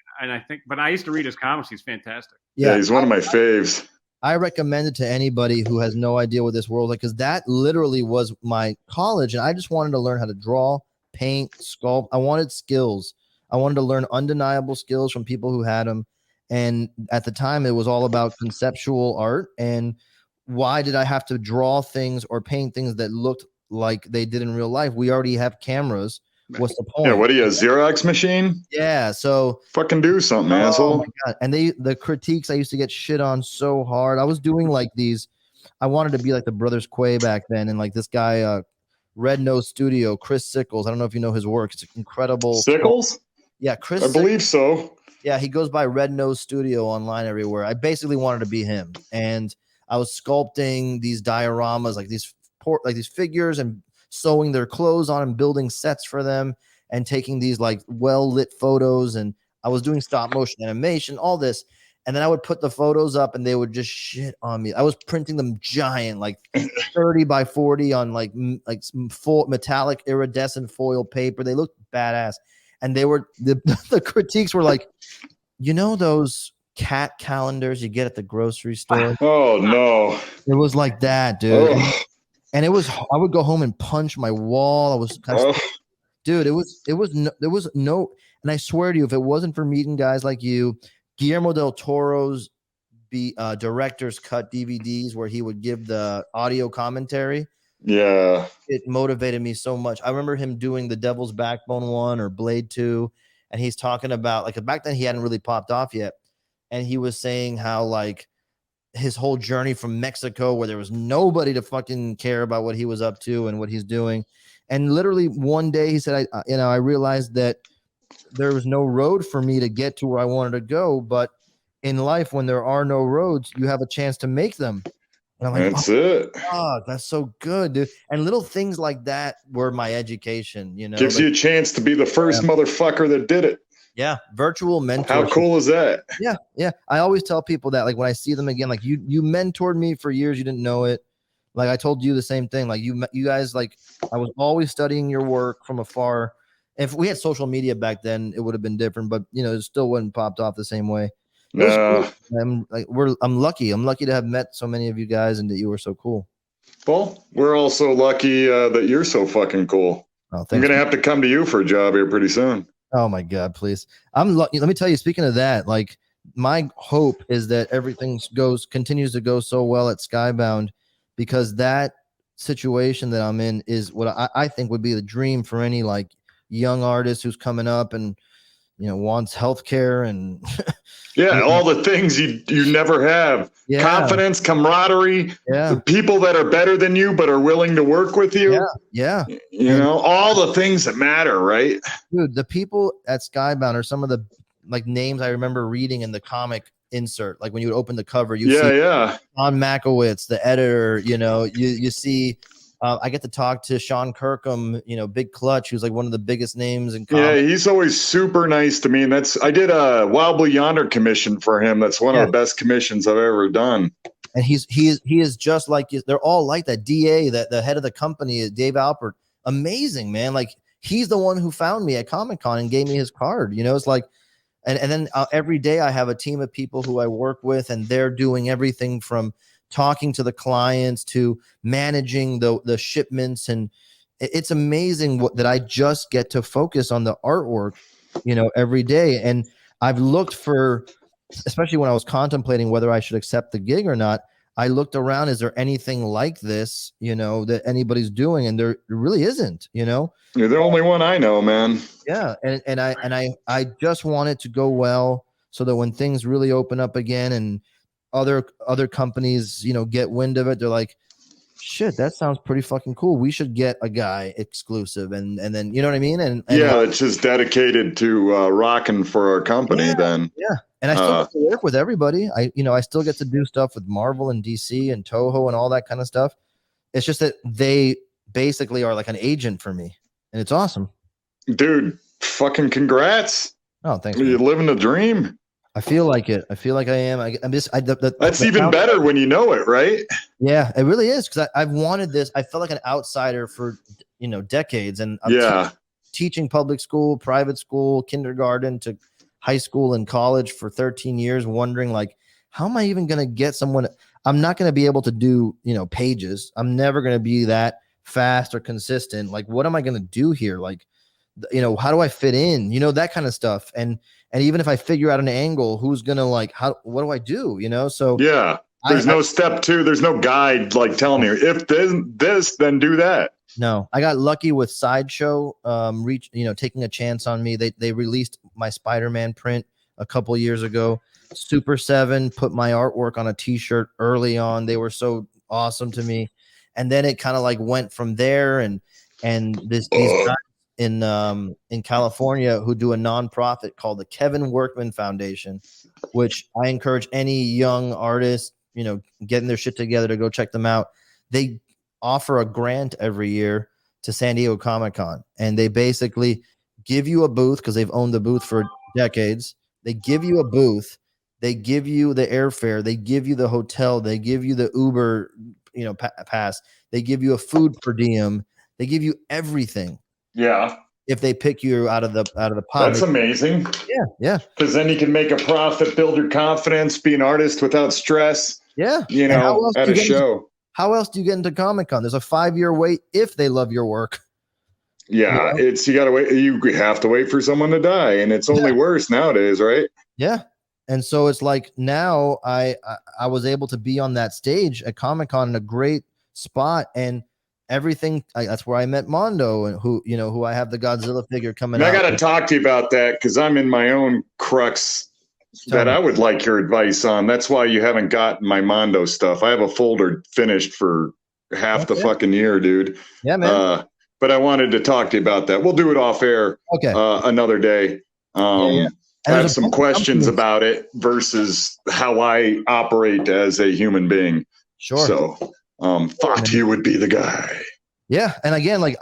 S2: but I used to read his comics. He's fantastic.
S3: Yeah, he's one of my faves.
S4: I recommend it to anybody who has no idea what this world is, because that literally was my college, and I just wanted to learn how to draw, paint, sculpt. I wanted skills. I wanted to learn undeniable skills from people who had them. And at the time, it was all about conceptual art. And why did I have to draw things or paint things that looked like they did in real life? We already have cameras. What's the point?
S3: Yeah, what are you, a Xerox machine?
S4: Yeah, so
S3: fucking do something, asshole.
S4: My God. And the critiques, I used to get shit on so hard. I was doing like these, I wanted to be like the Brothers Quay back then, and like this guy, Red Nose Studio, Chris Sickles. I don't know if you know his work. It's incredible.
S3: Sickles?
S4: Yeah, Chris.
S3: I believe so.
S4: Yeah, he goes by Red Nose Studio online everywhere. I basically wanted to be him, and I was sculpting these dioramas, like these figures, and sewing their clothes on and building sets for them, and taking these like well lit photos. And I was doing stop motion animation, all this, and then I would put the photos up, and they would just shit on me. I was printing them giant, like 30 by 40 on like full metallic iridescent foil paper. They looked badass. And they were the critiques were like, you know, those cat calendars you get at the grocery store?
S3: Oh no.
S4: It was like that, dude. And it was, I would go home and punch my wall. I was dude, it was no, and I swear to you, if it wasn't for meeting guys like you, Guillermo del Toro's director's cut DVDs where he would give the audio commentary.
S3: Yeah,
S4: it motivated me so much. I remember him doing the Devil's Backbone 1 or Blade 2, and he's talking about, like, back then he hadn't really popped off yet, and he was saying how like his whole journey from Mexico, where there was nobody to fucking care about what he was up to and what he's doing, And literally one day he said, I realized that there was no road for me to get to where I wanted to go. But in life, when there are no roads, you have a chance to make them. And I'm like,
S3: That's it.
S4: God, that's so good, dude. And little things like that were my education,
S3: Gives you a chance to be the first motherfucker that did it.
S4: Yeah, virtual mentorship.
S3: How cool is that?
S4: Yeah. I always tell people that, like, when I see them again, like, you mentored me for years, you didn't know it. Like, I told you the same thing. Like, you guys, like, I was always studying your work from afar. If we had social media back then, it would have been different, but it still wouldn't popped off the same way.
S3: No.
S4: I'm lucky. I'm lucky to have met so many of you guys and that you were so cool.
S3: Well, we're also lucky that you're so fucking cool.
S4: Oh,
S3: I'm going to have to come to you for a job here pretty soon.
S4: Oh my God, please. I'm lucky. Let me tell you, speaking of that, like, my hope is that everything continues to go so well at Skybound, because that situation that I'm in is what I think would be the dream for any like young artist who's coming up and wants healthcare and
S3: all the things you never have. Confidence, camaraderie, the people that are better than you but are willing to work with you. All the things that matter, right? Dude,
S4: the people at Skybound are some of the like names I remember reading in the comic insert. Like when you would open the cover, you see John Makowitz, the editor. You see. I get to talk to Sean Kirkham, Big Clutch, who's like one of the biggest names in comics.
S3: Yeah, he's always super nice to me. And I did a Wild Blue Yonder commission for him. That's one of the best commissions I've ever done.
S4: And he is just like, they're all like that. DA, that the head of the company, Dave Alpert, amazing, man. Like, he's the one who found me at Comic-Con and gave me his card. It's like, and then every day I have a team of people who I work with, and they're doing everything from talking to the clients to managing the shipments. And it's amazing that I just get to focus on the artwork, every day. And I've looked for, especially when I was contemplating whether I should accept the gig or not, I looked around, is there anything like this, that anybody's doing? And there really isn't, You're
S3: the only one I know, man.
S4: Yeah. And I just want it to go well so that when things really open up again and other companies, get wind of it, they're like, shit, that sounds pretty fucking cool. We should get a guy exclusive. And then, you know what I mean? And
S3: it's just dedicated to rocking for our company then.
S4: Yeah. And I still get to work with everybody. I still get to do stuff with Marvel and DC and Toho and all that kind of stuff. It's just that they basically are like an agent for me. And it's awesome.
S3: Dude, fucking congrats.
S4: Oh, thanks.
S3: You're living the dream.
S4: I feel like it. I feel like I am.
S3: That's even better when you know it, right?
S4: Yeah, it really is, because I've wanted this. I felt like an outsider for decades, and I'm teaching public school, private school, kindergarten to high school and college for 13 years, wondering like, how am I even going to get someone? I'm not going to be able to do pages. I'm never going to be that fast or consistent. Like, what am I going to do here? Like, how do I fit in? That kind of stuff. And even if I figure out an angle, who's going to what do I do? So
S3: there's no step two. There's no guide like telling you if this, then do that.
S4: No, I got lucky with Sideshow, taking a chance on me. They released my Spider-Man print a couple years ago. Super 7 put my artwork on a t-shirt early on. They were so awesome to me. And then it kind of like went from there. And these guys in California who do a nonprofit called the Kevin Workman Foundation, which I encourage any young artist, getting their shit together to go check them out. They offer a grant every year to San Diego Comic-Con, and they basically give you a booth because they've owned the booth for decades. They give you a booth, they give you the airfare, they give you the hotel, they give you the Uber, pass, they give you a food per diem, they give you everything.
S3: Yeah.
S4: If they pick you out of the pot.
S3: That's amazing.
S4: Yeah.
S3: Because then you can make a profit, build your confidence, be an artist without stress.
S4: Yeah.
S3: At a show.
S4: How else do you get into Comic-Con? There's a 5-year wait if they love your work.
S3: Yeah, you gotta wait. You have to wait for someone to die, and it's only worse nowadays, right?
S4: Yeah. And so it's like now I was able to be on that stage at Comic-Con in a great spot, and everything. That's where I met Mondo, and who I have the Godzilla figure coming out.
S3: I got to talk to you about that because I'm in my own crux that I would like your advice on. That's why you haven't gotten my Mondo stuff. I have a folder finished for half the fucking year, dude.
S4: Yeah, man.
S3: but I wanted to talk to you about that. We'll do it off air another day. I have some questions about it versus how I operate as a human being.
S4: Sure.
S3: So thought you would be the guy.
S4: Yeah. And again, like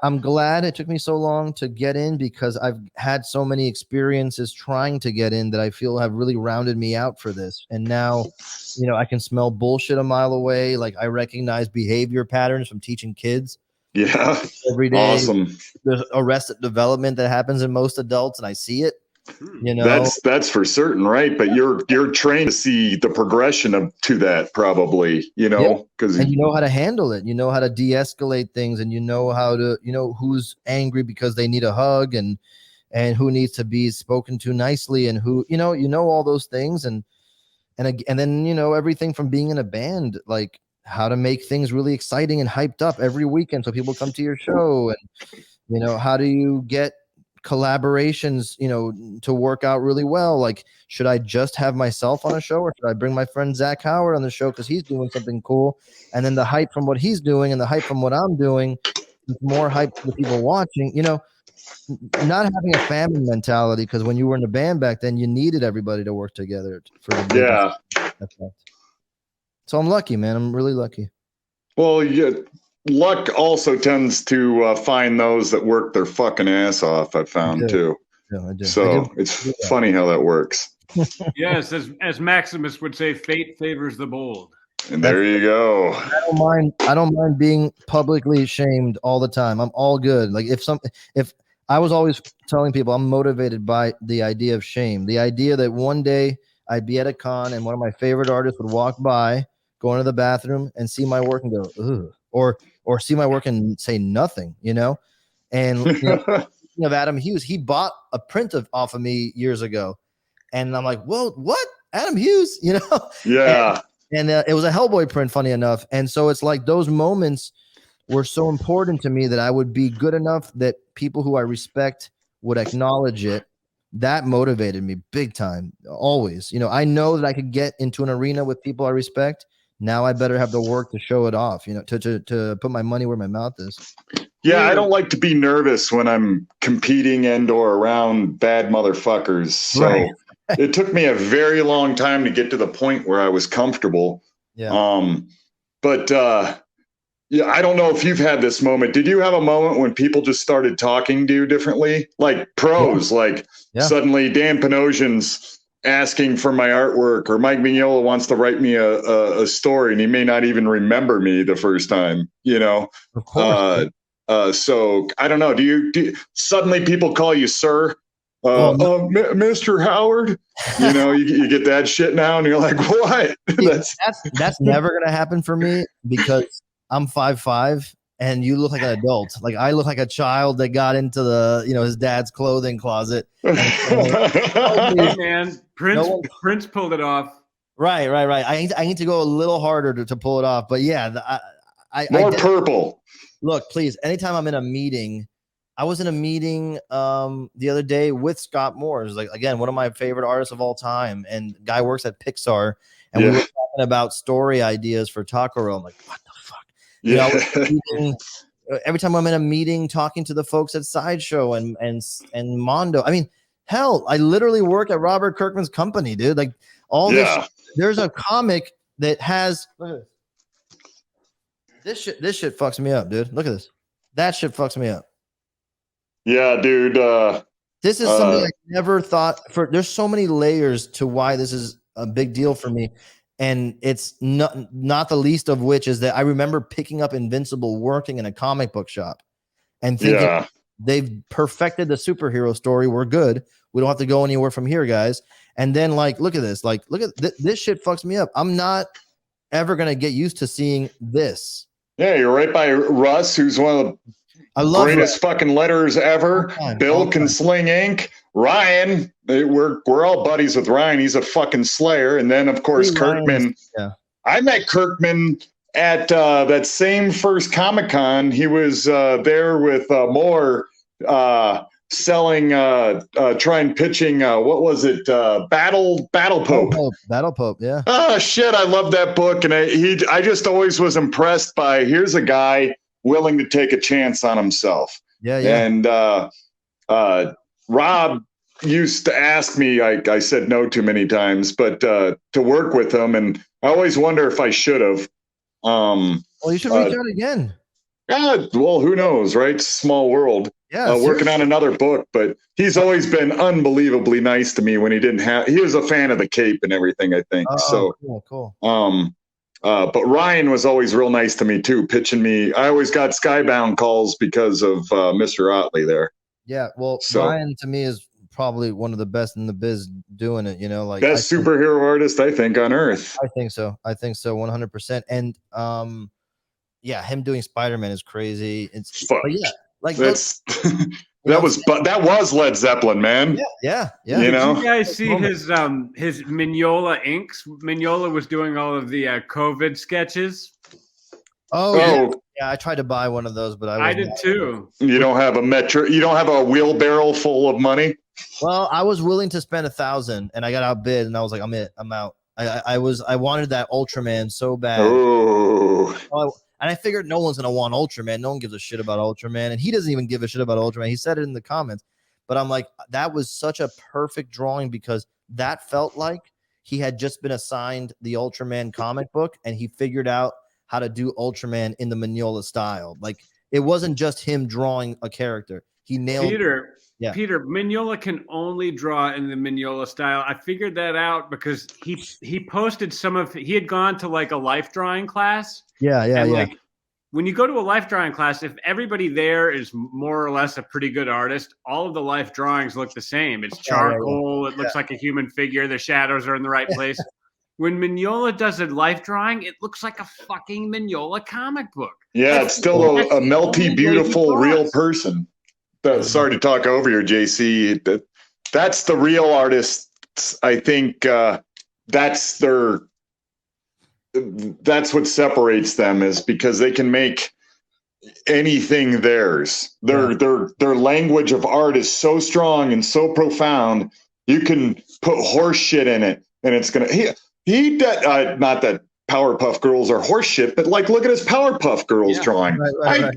S4: I'm glad it took me so long to get in because I've had so many experiences trying to get in that I feel have really rounded me out for this. And now, you know, I can smell bullshit a mile away. Like I recognize behavior patterns from teaching kids.
S3: Yeah.
S4: Every day.
S3: Awesome.
S4: There's arrested development that happens in most adults, and I see it. You know,
S3: that's for certain, right? But you're trained to see the progression to that, probably. You know, because
S4: and you know how to handle it. You know how to de-escalate things, and you know how to, you know, who's angry because they need a hug, and who needs to be spoken to nicely, and who, you know all those things, and then, you know, everything from being in a band, like how to make things really exciting and hyped up every weekend so people come to your show, and you know, how do you get collaborations, you know, to work out really well? Like, should I just have myself on a show, or should I bring my friend Zach Howard on the show because he's doing something cool, and then the hype from what he's doing and the hype from what I'm doing is more hype for the people watching? You know, not having a family mentality, because when you were in a band back then, you needed everybody to work together for the effect. So I'm lucky, man. I'm really lucky.
S3: Well, luck also tends to find those that work their fucking ass off, I've found too.
S4: Yeah, I do.
S3: So it's funny how that works.
S2: Yes, as Maximus would say, fate favors the bold.
S3: And there you go.
S4: I don't mind being publicly shamed all the time. I'm all good. Like if I was always telling people I'm motivated by the idea of shame, the idea that one day I'd be at a con and one of my favorite artists would walk by, go into the bathroom and see my work and go, ugh, or see my work and say nothing, you know? And you know, of Adam Hughes, he bought a print off of me years ago. And I'm like, well, what? Adam Hughes, you know?
S3: Yeah.
S4: And it was a Hellboy print, funny enough. And so it's like those moments were so important to me that I would be good enough that people who I respect would acknowledge it. That motivated me big time, always. You know, I know that I could get into an arena with people I respect. Now I better have the work to show it off, you know, to put my money where my mouth is.
S3: Yeah, I don't like to be nervous when I'm competing and or around bad motherfuckers. So it took me a very long time to get to the point where I was comfortable.
S4: Yeah.
S3: But yeah, I don't know if you've had this moment. Did you have a moment when people just started talking to you differently? Like pros, suddenly Dan Panosian's asking for my artwork, or Mike Mignola wants to write me a story and he may not even remember me the first time, you know?
S4: Of course.
S3: So I don't know. Do you suddenly people call you sir? Mr. Howard, you know, you get that shit now and you're like, what?
S4: That's never going to happen for me because I'm 5'5" and you look like an adult. Like I look like a child that got into the, you know, his dad's clothing closet.
S2: Hey man, Prince pulled it off.
S4: Right. I need to go a little harder to pull it off, but yeah,
S3: more purple.
S4: Look, please. Anytime I'm in a meeting, I was in a meeting the other day with Scott Moores, like again, one of my favorite artists of all time, and guy works at Pixar, and we were talking about story ideas for Takaro. I'm like, what the fuck?
S3: Yeah.
S4: You know, every time I'm in a meeting talking to the folks at Sideshow and Mondo. I mean, hell, I literally work at Robert Kirkman's company, dude. Like all this. There's a comic that has. Look at this. This shit fucks me up, dude. Look at this. That shit fucks me up.
S3: Yeah, dude.
S4: This is something I never thought for. There's so many layers to why this is a big deal for me. And it's not the least of which is that I remember picking up Invincible working in a comic book shop and thinking they've perfected the superhero story. We're good. We don't have to go anywhere from here, guys. And then like, look at this. Like, look at this shit fucks me up. I'm not ever going to get used to seeing this.
S3: Yeah, you're right by Russ, who's one of the greatest fucking letterers ever. Bill can sling ink. Ryan, we're all buddies with Ryan. He's a fucking slayer. And then, of course, Kirkman. I met Kirkman at that same first Comic-Con. He was there with Moore selling, pitching, what was it? Battle Pope.
S4: Battle Pope, yeah.
S3: Oh, shit, I love that book. And I just always was impressed by, here's a guy willing to take a chance on himself.
S4: Yeah, yeah.
S3: And Rob used to ask me, I said no too many times, but to work with him, and I always wonder if I should have.
S4: Well, you should reach out again.
S3: Yeah, well, who knows, right? Small world.
S4: Yeah,
S3: working on another book, but he's always been unbelievably nice to me when he didn't have. He was a fan of the Cape and everything, I think.
S4: Cool.
S3: But Ryan was always real nice to me too, pitching me. I always got Skybound calls because of Mr. Otley there.
S4: Yeah, well, Ryan to me is probably one of the best in the biz doing it. You know, like
S3: best superhero artist I think on earth.
S4: I think so, 100%. And yeah, him doing Spider-Man is crazy. It's but yeah, like
S3: that's that was Led Zeppelin, man.
S4: Yeah.
S3: You know,
S2: did you guys see his Mignola inks? Mignola was doing all of the COVID sketches.
S4: Oh. Yeah, I tried to buy one of those, but I
S2: did too.
S3: You don't have a wheelbarrow full of money.
S4: Well, I was willing to spend $1,000, and I got outbid, and I was like, I'm out. I wanted that Ultraman so bad.
S3: Oh.
S4: And I figured no one's gonna want Ultraman. No one gives a shit about Ultraman, and he doesn't even give a shit about Ultraman. He said it in the comments, but I'm like, that was such a perfect drawing because that felt like he had just been assigned the Ultraman comic book, and he figured out how to do Ultraman in the Mignola style. Like it wasn't just him drawing a character. He nailed Peter,
S2: Mignola can only draw in the Mignola style. I figured that out because he posted he had gone to like a life drawing class.
S4: Yeah.
S2: Like when you go to a life drawing class, if everybody there is more or less a pretty good artist, all of the life drawings look the same. It's charcoal. It looks like a human figure. The shadows are in the right place. When Mignola does a life drawing, it looks like a fucking Mignola comic book.
S3: Yeah, it's still a melty, beautiful, real person. Sorry to talk over you, JC. That's the real artists. I think that's what separates them, is because they can make anything theirs. Their language of art is so strong and so profound. You can put horse shit in it, and it's gonna. Not that Powerpuff Girls are horse shit, but like, look at his Powerpuff Girls drawing. Right.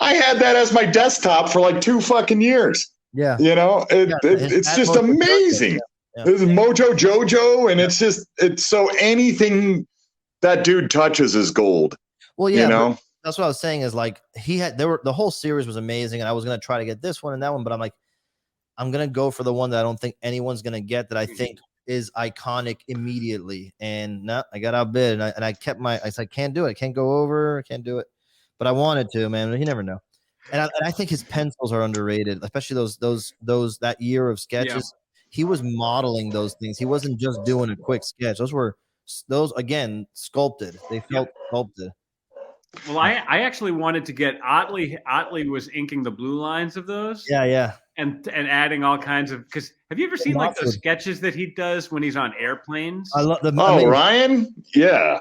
S3: I had that as my desktop for like 2 fucking years.
S4: Yeah.
S3: You know, it's just amazing.
S4: Yeah.
S3: This is Mojo Jojo, and it's so anything that dude touches is gold.
S4: Well, yeah,
S3: you know,
S4: that's what I was saying is like the whole series was amazing, and I was gonna try to get this one and that one, but I'm like, I'm gonna go for the one that I don't think anyone's gonna get that I think is iconic immediately. And no, I got outbid, and I kept I said, I can't do it. I can't go over. I can't do it. But I wanted to, man. You never know. And I think his pencils are underrated, especially those that year of sketches. Yeah. He was modeling those things. He wasn't just doing a quick sketch. Those again sculpted. They felt sculpted.
S2: Well, I actually wanted to get Otley. Otley was inking the blue lines of those.
S4: Yeah.
S2: And adding all kinds of, because have you ever seen like those sketches that he does when he's on airplanes?
S4: I love the.
S3: Ryan, yeah.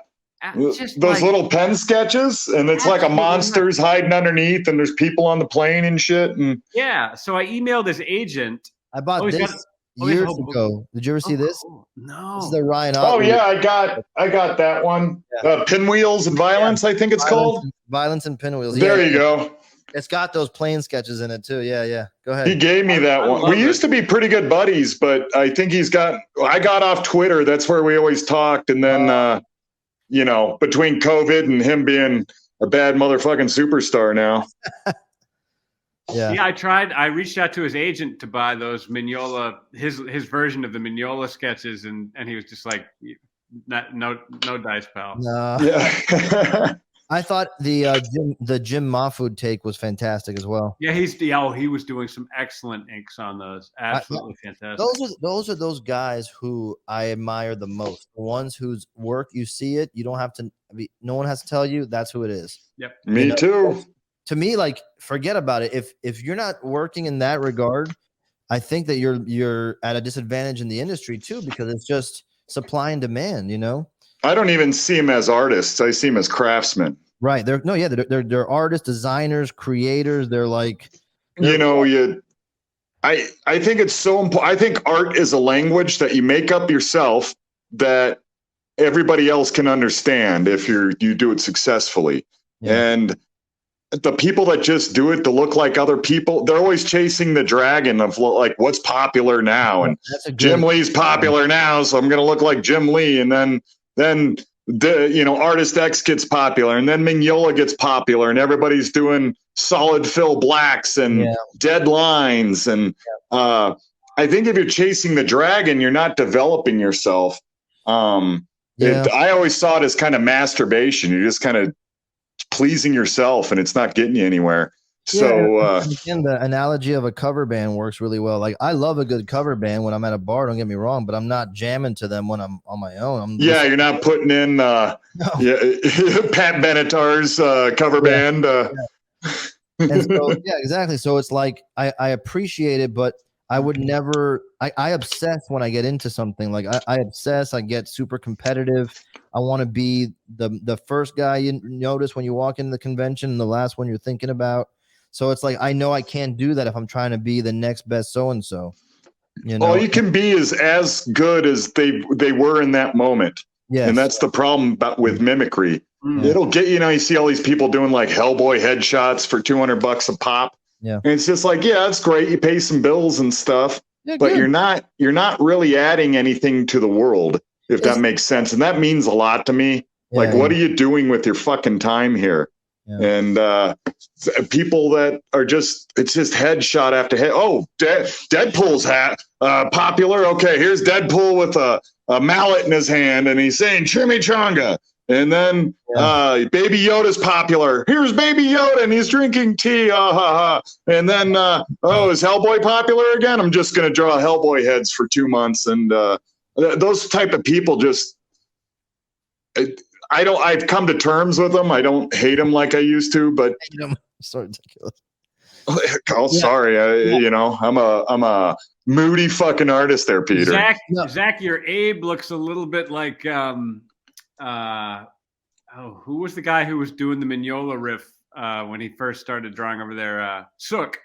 S3: Those little pen sketches, and it's like a monster's hiding underneath, and there's people on the plane and shit. And
S2: yeah, so I emailed his agent.
S4: I bought this years ago. Did you ever see this?
S2: Cool. No.
S4: This is the Ryan.
S3: Oh yeah, I got that one. Yeah. Pinwheels and Violence, I think it's called.
S4: Violence and Pinwheels.
S3: There you go.
S4: It's got those plane sketches in it too. Yeah. Go ahead.
S3: He gave me that one. We used to be pretty good buddies, but I think I got off Twitter. That's where we always talked, and then. You know, between COVID and him being a bad motherfucking superstar now.
S2: Yeah, I reached out to his agent to buy those Mignola, his version of the Mignola sketches, and he was just like, no dice, pal.
S4: No.
S3: Yeah.
S4: I thought the Jim Mahfood take was fantastic as well.
S2: Yeah, he was doing some excellent inks on those. Absolutely fantastic.
S4: Those are those guys who I admire the most. The ones whose work you see it, you don't have to. No one has to tell you. That's who it is.
S2: Yep.
S3: Me too.
S4: To me, like, forget about it. If you're not working in that regard, I think that you're at a disadvantage in the industry too, because it's just supply and demand. You know.
S3: I don't even see them as artists. I see them as craftsmen.
S4: Right. They're artists, designers, creators. They're like,
S3: I think it's so important. I think art is a language that you make up yourself that everybody else can understand if you do it successfully. Yeah. And the people that just do it to look like other people, they're always chasing the dragon of like what's popular now. And Jim Lee's popular now, so I'm going to look like Jim Lee. And then Artist X gets popular, and then Mignola gets popular, and everybody's doing solid fill blacks and deadlines. And I think if you're chasing the dragon, you're not developing yourself. I always saw it as kind of masturbation. You're just kind of pleasing yourself, and it's not getting you anywhere. So
S4: again, the analogy of a cover band works really well. Like, I love a good cover band when I'm at a bar, don't get me wrong, but I'm not jamming to them when I'm on my own.
S3: You're not putting in Pat Benatar's cover band.
S4: And so, exactly. So it's like I appreciate it, but I would never. I obsess when I get into something. Like I obsess. I get super competitive. I want to be the first guy you notice when you walk into the convention, and the last one you're thinking about. So it's like, I know I can't do that if I'm trying to be the next best so and so.
S3: All you can be is as good as they were in that moment. Yes. And that's the problem with mimicry. It'll get you see all these people doing like Hellboy headshots for $200 a pop. Yeah. And it's just like, that's great. You pay some bills and stuff, but you're not really adding anything to the world, if that makes sense. And that means a lot to me. What are you doing with your fucking time here? Yeah. And people that are it's just headshot after head. Oh, Deadpool's popular. Okay, here's Deadpool with a mallet in his hand, and he's saying chimichanga. And then Baby Yoda's popular. Here's Baby Yoda, and he's drinking tea. And then, is Hellboy popular again? I'm just going to draw Hellboy heads for 2 months. And those type of people just... I've come to terms with them. I don't hate them like I used to, but
S4: so ridiculous.
S3: Sorry. I'm a moody fucking artist there, Peter.
S2: Zach, your Abe looks a little bit like, who was the guy who was doing the Mignola riff when he first started drawing over there? Sook.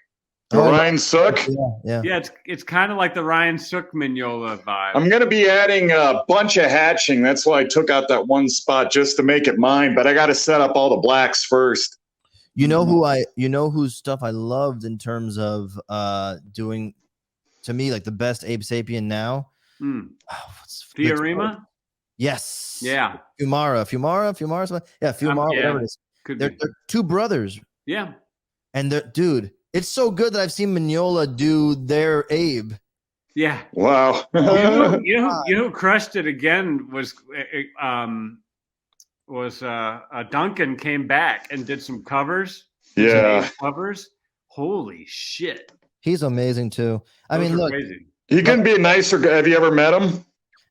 S3: Ryan Sook?
S2: Yeah, it's kind of like the Ryan Sook Mignola vibe.
S3: I'm going to be adding a bunch of hatching. That's why I took out that one spot, just to make it mine. But I got to set up all the blacks first.
S4: Whose stuff I loved in terms of doing, to me, like the best Abe Sapien now.
S2: Fiorima?
S4: Yes.
S2: Yeah.
S4: Fumara. Yeah, Fumara, whatever it is. They're two brothers.
S2: Yeah.
S4: And dude, it's so good that I've seen Mignola do their Abe.
S2: Yeah.
S3: Wow.
S2: you know who crushed it again was Duncan came back and did some covers.
S3: Yeah.
S2: Covers. Holy shit.
S4: He's amazing too. I mean, look. Crazy.
S3: He couldn't be a nicer guy. Have you ever met him?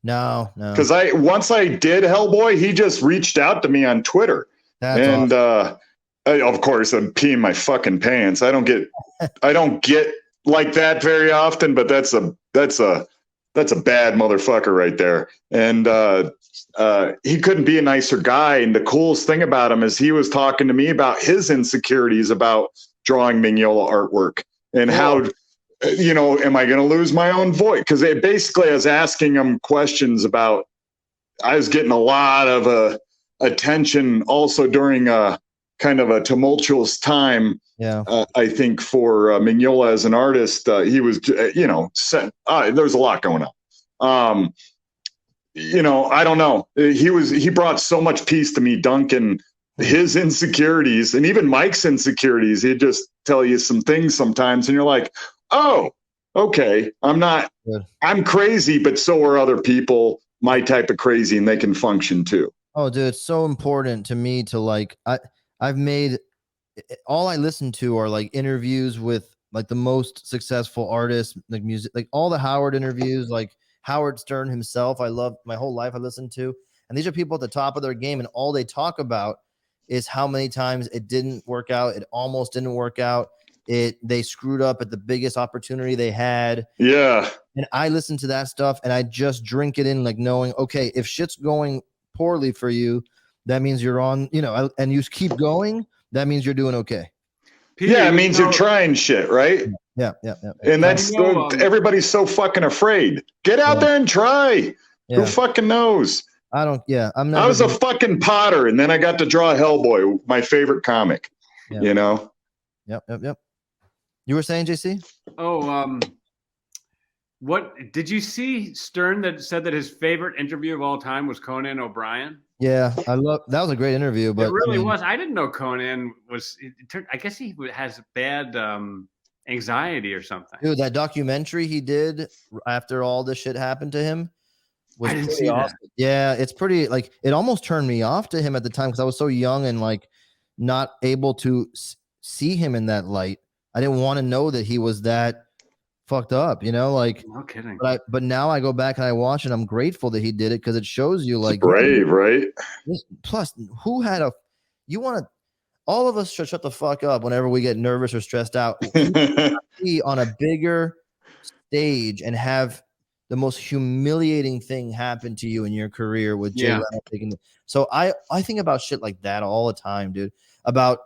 S4: No.
S3: Because once I did Hellboy, he just reached out to me on Twitter. That's awesome. Of course, I'm peeing my fucking pants. I don't get like that very often, but that's a bad motherfucker right there. And he couldn't be a nicer guy. And the coolest thing about him is he was talking to me about his insecurities about drawing Mignola artwork and how, am I going to lose my own voice? Because basically I was asking him questions about. I was getting a lot of attention also during kind of a tumultuous time. I think for Mignola as an artist, he was, there's a lot going on. I don't know. He brought so much peace to me, Duncan, his insecurities and even Mike's insecurities. He'd just tell you some things sometimes and you're like, oh, okay. I'm crazy, but so are other people my type of crazy, and they can function too.
S4: Oh, dude, it's so important to me to I've made all I listen to are like interviews with like the most successful artists, like music, like all the Howard interviews, like Howard Stern himself. I love my whole life I listened to, and these are people at the top of their game, and all they talk about is how many times it didn't work out. It almost didn't work out. They screwed up at the biggest opportunity they had.
S3: Yeah.
S4: And I listen to that stuff and I just drink it in, like knowing, okay, if shit's going poorly for you, that means you're on, and you keep going, that means you're doing okay.
S3: Peter, it means you're trying shit, right?
S4: Yeah.
S3: And that's everybody's so fucking afraid. Get out there and try. Yeah. Who fucking knows?
S4: I'm not.
S3: I was a fucking potter, and then I got to draw Hellboy, my favorite comic.
S4: Yeah.
S3: You know.
S4: Yep. You were saying, JC?
S2: Oh, what did you see Stern that said that his favorite interview of all time was Conan O'Brien?
S4: Yeah, that was a great interview, but
S2: It really was. I didn't know Conan was. I guess he has bad anxiety or something.
S4: Dude, that documentary he did after all this shit happened to him was
S2: I didn't
S4: pretty
S2: see
S4: awesome.
S2: that.
S4: Yeah, it's pretty like it almost turned me off to him at the time because I was so young and like not able to see him in that light. I didn't want to know that he was that fucked up, you know, like
S2: No kidding.
S4: but now I go back and I watch and I'm grateful that he did it because it shows you like
S3: Brave, right?
S4: Plus, who had a you want to all of us should shut the fuck up whenever we get nervous or stressed out. Be on a bigger stage and have the most humiliating thing happen to you in your career with Jay Leno taking so I think about shit like that all the time, dude. About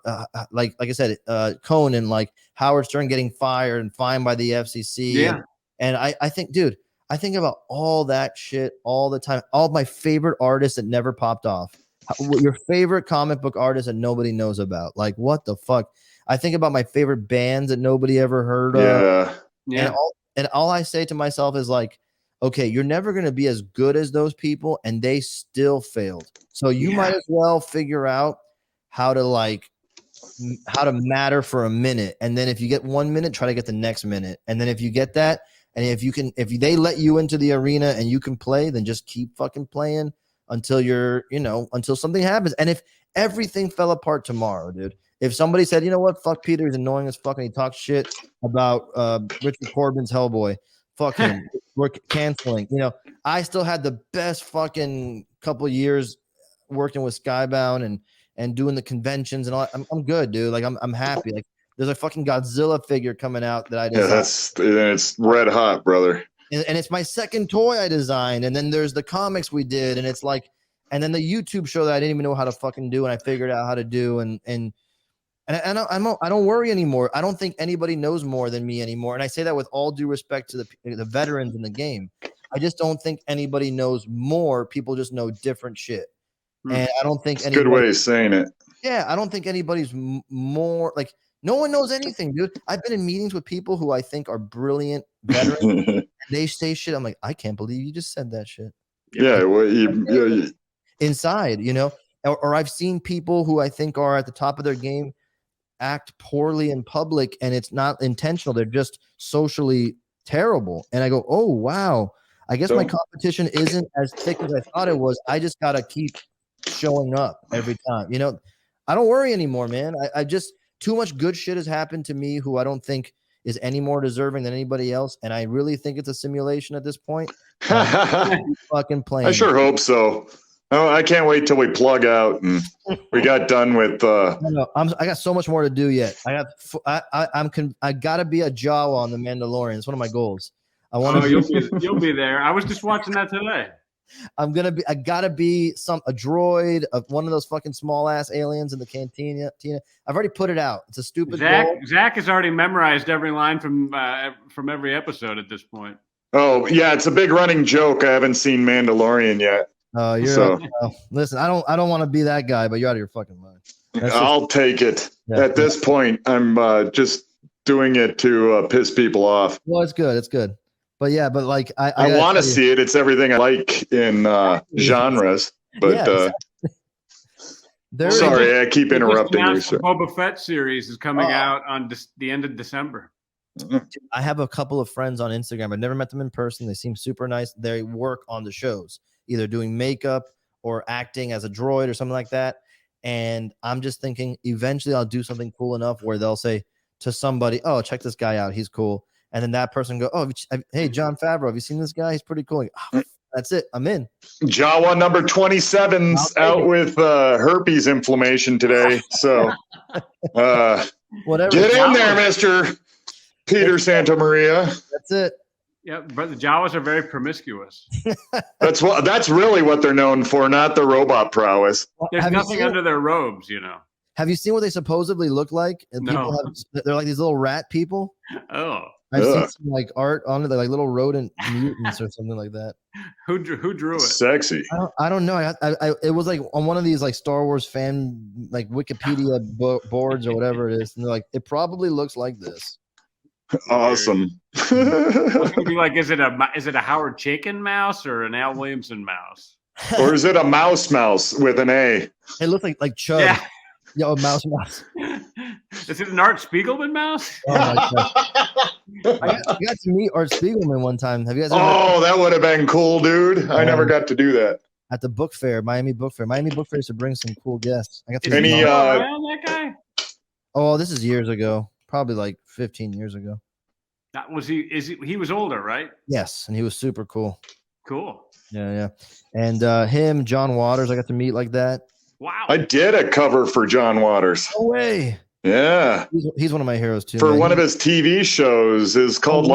S4: like I said, Conan, like Howard Stern getting fired and fined by the FCC.
S2: Yeah.
S4: And I think, dude, I think about all that shit all the time. All my favorite artists that never popped off. Your favorite comic book artist that nobody knows about. Like, what the fuck? I think about my favorite bands that nobody ever heard of.
S2: Yeah.
S4: And all I say to myself is like, okay, you're never going to be as good as those people, and they still failed. So you might as well figure out how to matter for a minute. And then if you get 1 minute, try to get the next minute. And then if you get that, and if they let you into the arena and you can play, then just keep fucking playing until until something happens. And if everything fell apart tomorrow, dude, if somebody said, you know what, fuck Peter, he's annoying as fuck and he talks shit about Richard Corbin's Hellboy, fuck him, we're canceling. You know, I still had the best fucking couple years working with Skybound and doing the conventions and all. I'm good, dude. Like I'm happy. Like there's a fucking Godzilla figure coming out that I designed.
S3: It's red hot, brother.
S4: And it's my second toy I designed. And then there's the comics we did, and it's like, and then the YouTube show that I didn't even know how to fucking do, and I figured out how to do, and I don't worry anymore. I don't think anybody knows more than me anymore, and I say that with all due respect to the veterans in the game. I just don't think anybody knows more. People just know different shit, and I don't think
S3: good way of saying it.
S4: Yeah, I don't think anybody's more like. No one knows anything, dude. I've been in meetings with people who I think are brilliant veterans. They say shit. I'm like, I can't believe you just said that shit.
S3: Yeah,
S4: inside, you know, or I've seen people who I think are at the top of their game act poorly in public, and it's not intentional. They're just socially terrible. And I go, oh wow, I guess my competition isn't as thick as I thought it was. I just gotta keep showing up every time. You know, I don't worry anymore, man. I just too much good shit has happened to me who I don't think is any more deserving than anybody else. And I really think it's a simulation at this point. Fucking playing.
S3: I sure hope so. Oh, I can't wait till we plug out and we got done with.
S4: I got so much more to do yet. I gotta be a Jawa on the Mandalorian. It's one of my goals.
S2: You'll be there. I was just watching that today.
S4: I gotta be a droid of one of those fucking small ass aliens in the cantina. I've already put it out. It's a stupid goal.
S2: Zach has already memorized every line from every episode at this point.
S3: Oh yeah, it's a big running joke. I haven't seen Mandalorian yet.
S4: Listen, I don't want to be that guy, but you're out of your fucking mind.
S3: I'll take it. Yeah. At this point, I'm just doing it to piss people off.
S4: Well, it's good. It's good. But yeah, but like
S3: I want to see it. It's everything I like in genres. But sorry, I keep interrupting you.
S2: The Boba Fett series is coming out on the end of December.
S4: I have a couple of friends on Instagram. I've never met them in person. They seem super nice. They work on the shows, either doing makeup or acting as a droid or something like that. And I'm just thinking eventually I'll do something cool enough where they'll say to somebody, oh, check this guy out. He's cool. And then that person go, oh, hey, Jon Favreau, have you seen this guy? He's pretty cool. Like, oh, that's it. I'm in.
S3: Jawa number 27's out with herpes inflammation today. So
S4: whatever.
S3: Get in there, Mr. Peter Santamaria.
S4: That's it.
S2: Yeah, but the Jawas are very promiscuous.
S3: That's really what they're known for, not the robot prowess.
S2: There's nothing under their robes, you know.
S4: Have you seen what they supposedly look like? And
S2: no.
S4: They're like these little rat people.
S2: Oh.
S4: I've seen
S3: Ugh.
S4: some like art on it, like little rodent mutants or something like that.
S2: Who drew it?
S3: Sexy.
S4: I don't know. It was like on one of these like Star Wars fan like Wikipedia boards or whatever it is, and they're like, it probably looks like this.
S3: Awesome.
S2: It's gonna be like, is it a Howard Chaykin mouse or an Al Williamson mouse?
S3: Or is it a mouse with an A?
S4: It looks like Chud.
S2: Yeah.
S4: Yeah, mouse.
S2: Is it an Art Spiegelman mouse?
S4: Oh my God. I got to meet Art Spiegelman one time. Have you guys ever
S3: Oh, that would have been cool, dude. I never got to do that.
S4: at the book fair, Miami Book Fair? Miami Book Fair used to bring some cool guests. I got to
S2: Is he
S4: meet
S2: still
S3: Any,
S2: around, that guy?
S4: Oh, this is years ago. Probably like 15 years ago.
S2: He was older, right?
S4: Yes, and he was super cool.
S2: Cool.
S4: Yeah. And him, John Waters, I got to meet like that.
S2: Wow.
S3: I did a cover for John Waters.
S4: No way.
S3: Yeah.
S4: He's one of my heroes too.
S3: For
S4: man.
S3: one of his TV shows is called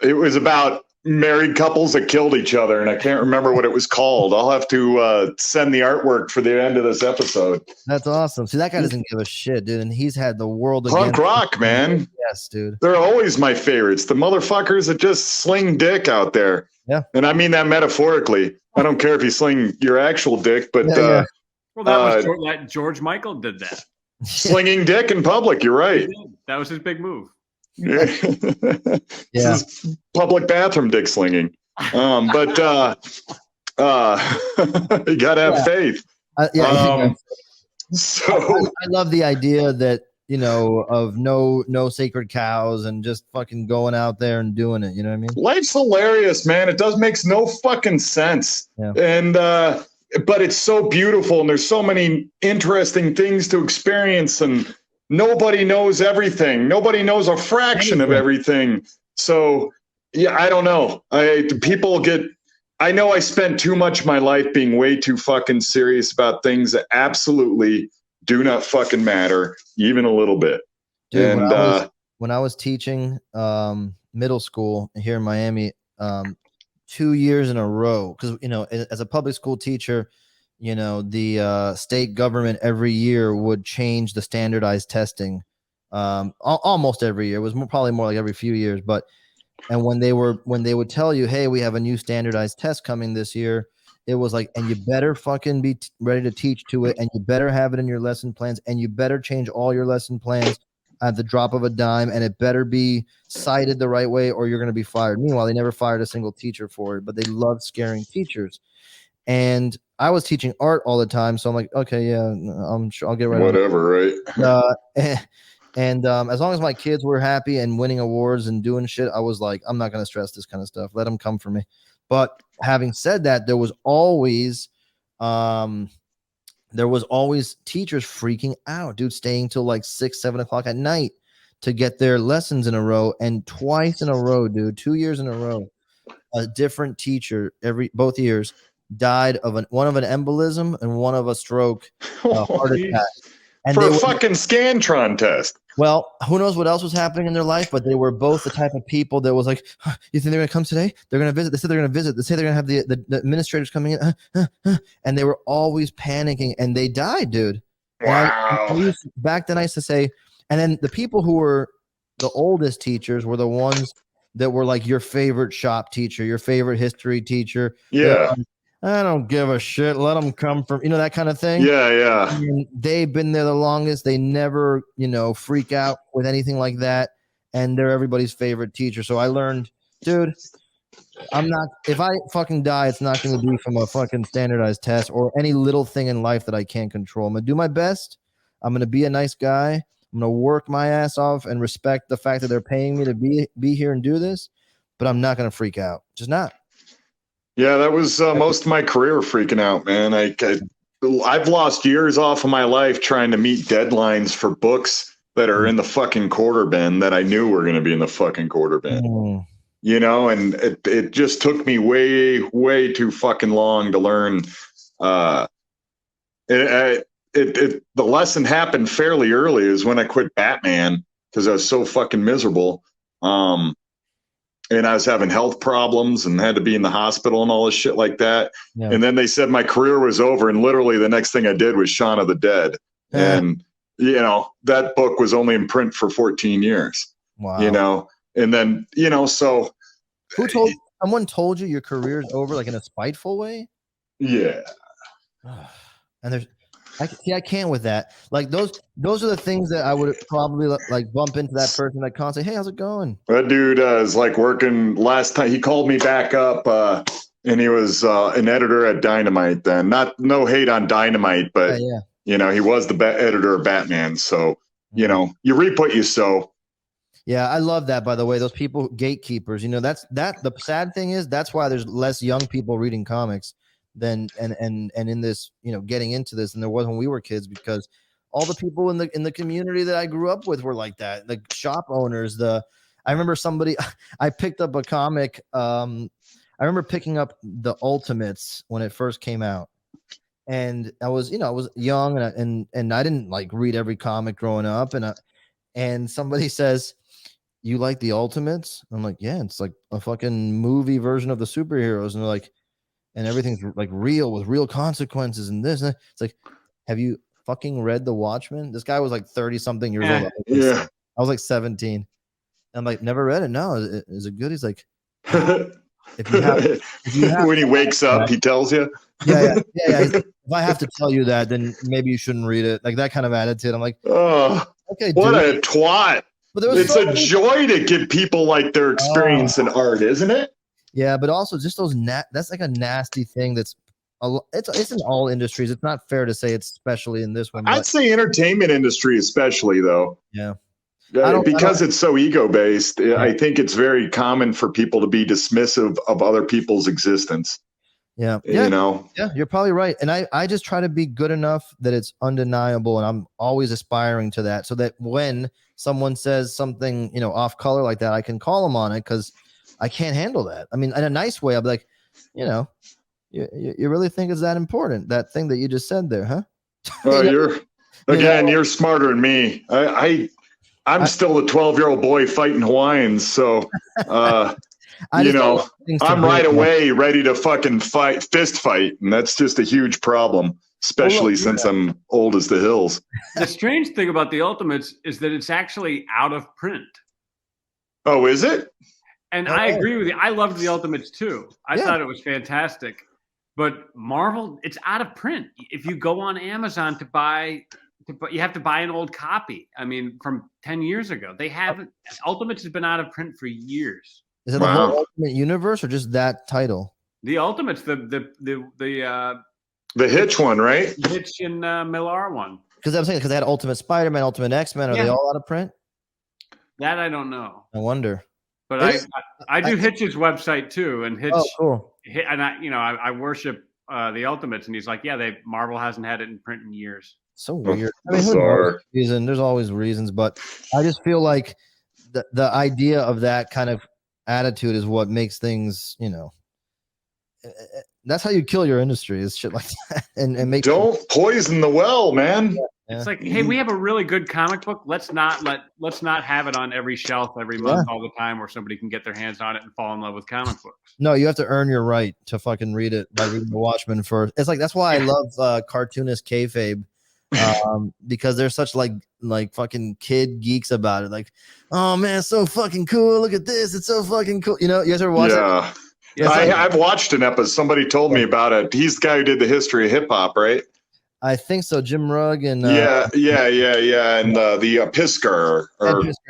S3: it was about married couples that killed each other, and I can't remember what it was called. I'll have to send the artwork for the end of this episode.
S4: That's awesome. See, that guy doesn't give a shit, dude, and he's had the world
S3: Punk
S4: against
S3: rock,
S4: him.
S3: man.
S4: Yes, dude.
S3: They're always my favorites. The motherfuckers that just sling dick out there.
S4: Yeah.
S3: And I mean that metaphorically. I don't care if you sling your actual dick, but
S4: Yeah.
S2: Well, that George Michael did that.
S3: slinging dick in public, you're right.
S2: That was his big move.
S3: Yeah. This is public bathroom dick slinging. But you gotta have faith. So
S4: I love the idea that, of no sacred cows and just fucking going out there and doing it. You know what I mean?
S3: life's hilarious, man. It makes no fucking sense.
S4: Yeah.
S3: And but it's so beautiful, and there's so many interesting things to experience, and nobody knows everything. Nobody knows a fraction of everything. So yeah, I don't know. I know I spent too much of my life being way too fucking serious about things that absolutely do not fucking matter, even a little bit.
S4: Dude,
S3: And
S4: when I was teaching middle school here in Miami, 2 years in a row, because as a public school teacher, the state government every year would change the standardized testing. Almost every year. It was probably more like every few years, and when they would tell you, hey, we have a new standardized test coming this year, it was like, and you better fucking be ready to teach to it, and you better have it in your lesson plans, and you better change all your lesson plans at the drop of a dime, and it better be cited the right way, or you're going to be fired. Meanwhile, they never fired a single teacher for it, but they love scaring teachers. And I was teaching art all the time, so I'm like, okay, yeah, I'm sure I'll get right.
S3: whatever, right?
S4: And as long as my kids were happy and winning awards and doing shit, I was like, I'm not going to stress this kind of stuff. Let them come for me. But having said that, there was always teachers freaking out, dude, staying till like 6, 7 o'clock at night to get their lessons in a row. And twice in a row, dude, 2 years in a row, a different teacher both years died of one of an embolism and one of a stroke, heart attack. And
S3: for a fucking Scantron test.
S4: Well, who knows what else was happening in their life, but they were both the type of people that was like, you think they're going to come today? They're going to visit. They said they're going to visit. They say they're going to have the administrators coming in. And they were always panicking, and they died, dude.
S3: Wow.
S4: Back then I used to say, and then the people who were the oldest teachers were the ones that were like your favorite shop teacher, your favorite history teacher.
S3: Yeah.
S4: I don't give a shit. Let them come from, that kind of thing.
S3: Yeah.
S4: And they've been there the longest. They never, freak out with anything like that. And they're everybody's favorite teacher. So I learned, dude, if I fucking die, it's not going to be from a fucking standardized test or any little thing in life that I can't control. I'm going to do my best. I'm going to be a nice guy. I'm going to work my ass off and respect the fact that they're paying me to be here and do this. But I'm not going to freak out. Just not.
S3: Yeah, that was most of my career freaking out, man. I've lost years off of my life trying to meet deadlines for books that are in the fucking quarter bin that I knew were going to be in the fucking quarter bin. And it just took me way, way too fucking long to learn. The lesson happened fairly early is when I quit Batman because I was so fucking miserable. And I was having health problems and had to be in the hospital and all this shit like that. Yeah. And then they said my career was over. And literally the next thing I did was Shaun of the Dead. Yeah. And, that book was only in print for 14 years.
S4: Wow.
S3: You know, and then, you know, so
S4: someone told you your career's over, like in a spiteful way?
S3: Yeah.
S4: And I can't with that. Like those are the things that I would probably like bump into that person that can't say, hey, how's it going?
S3: That dude is like working last time. He called me back up and he was an editor at Dynamite then. No hate on Dynamite, but
S4: Yeah.
S3: you know, he was the editor of Batman. So, you know, you reap what you sow.
S4: Yeah, I love that, by the way. Those people, gatekeepers, you know, the sad thing is that's why there's less young people reading comics than and in this, you know, getting into this than there was when we were kids, because all the people in the community that I grew up with were like that. The shop owners, I remember I picked up a comic. I remember picking up the Ultimates when it first came out. And I was young and I didn't like read every comic growing up. And somebody says, you like the Ultimates? I'm like, yeah, it's like a fucking movie version of the superheroes. And they're like, and everything's like real with real consequences and this. And it's like, have you fucking read The Watchmen? This guy was like 30 something years old.
S3: Yeah.
S4: I was like 17. I'm like, never read it. No, is it good? He's like, if you have
S3: when he wakes up, he tells you.
S4: Yeah. If I have to tell you that, then maybe you shouldn't read it. Like that kind of attitude. I'm like,
S3: oh,
S4: okay,
S3: what
S4: dude.
S3: a twat.
S4: But there was
S3: it's a joy to give people like their experience in art, isn't it?
S4: Yeah, but also just those that's like a nasty thing. It's in all industries. It's not fair to say it's especially in this one.
S3: I'd say entertainment industry, especially though.
S4: Yeah.
S3: Because it's so ego based. Yeah. I think it's very common for people to be dismissive of other people's existence.
S4: Yeah.
S3: You know?
S4: Yeah, you're probably right. And I just try to be good enough that it's undeniable. And I'm always aspiring to that, so that when someone says something, you know, off color like that, I can call them on it, because I can't handle that. I mean, in a nice way, I'll be like, you know, you really think it's that important, that thing that you just said there, huh?
S3: You're smarter than me. I'm still a 12-year-old boy fighting Hawaiians. So, you know, I'm right away ready to fucking fist fight. And that's just a huge problem, especially since I'm old as the hills.
S2: The strange thing about the Ultimates is that it's actually out of print.
S3: Oh, is it?
S2: And I agree with you. I loved the Ultimates too. I thought it was fantastic. But Marvel, it's out of print. If you go on Amazon to buy, you have to buy an old copy. I mean, from 10 years ago. They haven't. Ultimates has been out of print for years.
S4: Is it the whole Ultimate Universe or just that title?
S2: The Ultimates, the
S3: Hitch one, right?
S2: Hitch and Millar one.
S4: Because I'm saying, because they had Ultimate Spider-Man, Ultimate X-Men. Are they all out of print?
S2: That I don't know.
S4: I wonder.
S2: But I do Hitch's website too, and Hitch.
S4: Oh, cool.
S2: And I worship the Ultimates, and he's like, yeah, Marvel hasn't had it in print in years.
S4: So weird. I mean, who knows? There's always reasons, but I just feel like the idea of that kind of attitude is what makes things, you know, that's how you kill your industry, is shit like that. And make
S3: don't poison the well, man.
S2: It's like, hey, we have a really good comic book. Let's not have it on every shelf every month all the time, where somebody can get their hands on it and fall in love with comic books.
S4: No, you have to earn your right to fucking read it by reading The Watchmen first. It's like, that's why I love cartoonist kayfabe, because they're such like fucking kid geeks about it. Like, oh man, it's so fucking cool. Look at this. It's so fucking cool. You know, you guys ever watch it?
S3: Yeah, I've watched an episode. Somebody told me about it. He's the guy who did the history of hip hop, right?
S4: I think so. Jim Rugg and
S3: and the Pisker.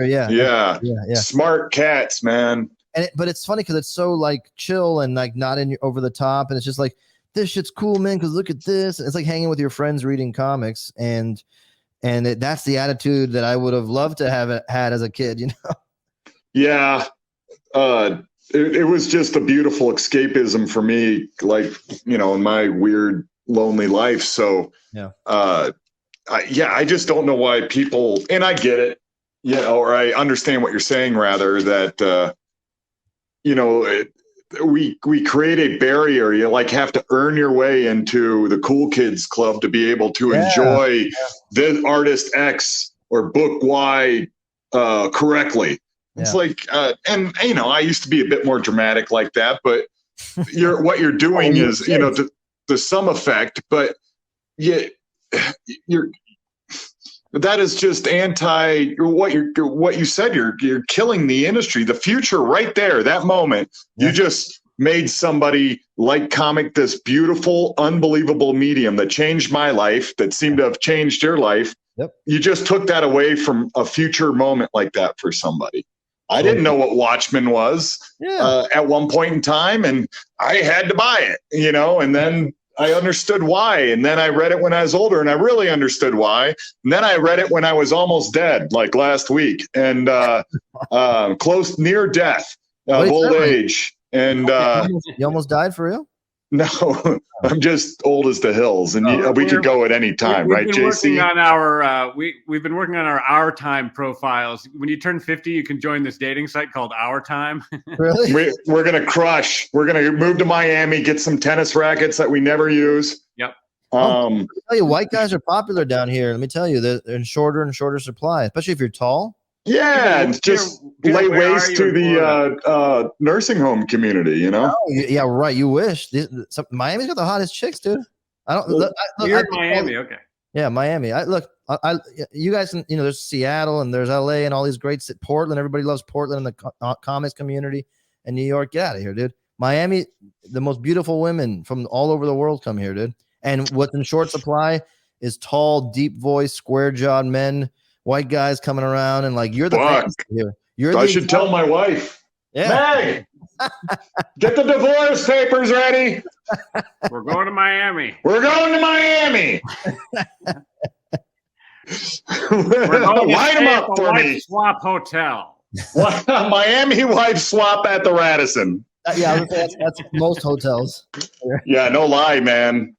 S3: Yeah. Smart cats, man.
S4: But it's funny because it's so like chill and like not over the top, and it's just like, this shit's cool, man. Because look at this. It's like hanging with your friends reading comics, and that's the attitude that I would have loved to have had as a kid, you know?
S3: Yeah. It was just a beautiful escapism for me, like, you know, in my weird, lonely life. So, I just don't know why people, and I get it, you know, or I understand what you're saying, rather, that, you know, we create a barrier. You like have to earn your way into the cool kids club to be able to enjoy the artist X or book Y correctly. It's like, and you know, I used to be a bit more dramatic like that, but what you're doing is, you know, to some effect, but you're that is just anti what you said. You're killing the industry. The future right there, that moment, you just made somebody like comic this beautiful, unbelievable medium that changed my life, that seemed to have changed your life.
S4: Yep.
S3: You just took that away from a future moment like that for somebody. I didn't know what Watchmen was at one point in time, and I had to buy it, you know, and then I understood why. And then I read it when I was older, and I really understood why. And then I read it when I was almost dead, like last week, and near death of old age. And
S4: you almost died for real?
S3: No, I'm just old as the hills, and we could go at any time, right, JC?
S2: We've been working on our time profiles. When you turn 50, you can join this dating site called Our Time.
S3: Really? We're gonna crush. We're gonna move to Miami, get some tennis rackets that we never use.
S2: Yep.
S4: Let me tell you, white guys are popular down here. Let me tell you, they're in shorter and shorter supply, especially if you're tall.
S3: Yeah, and just lay waste to the nursing home community, you know?
S4: Oh, yeah, right. You wish. Miami's got the hottest chicks, dude.
S2: You're in Miami, okay.
S4: Yeah, Miami. You guys, you know, there's Seattle and there's LA and all these great Portland. Everybody loves Portland in the comics community. And New York, get out of here, dude. Miami, the most beautiful women from all over the world come here, dude. And what's in short supply is tall, deep voice, square jawed men. White guys coming around and like you're the here.
S3: I should tell my wife.
S4: Yeah.
S3: Meg, get the divorce papers ready.
S2: We're going to Miami.
S3: We're going to Miami.
S2: We're going
S3: Light them up for me.
S2: Swap Hotel.
S3: Miami wife swap at the Radisson.
S4: Yeah, that's most hotels.
S3: Yeah, no lie, man.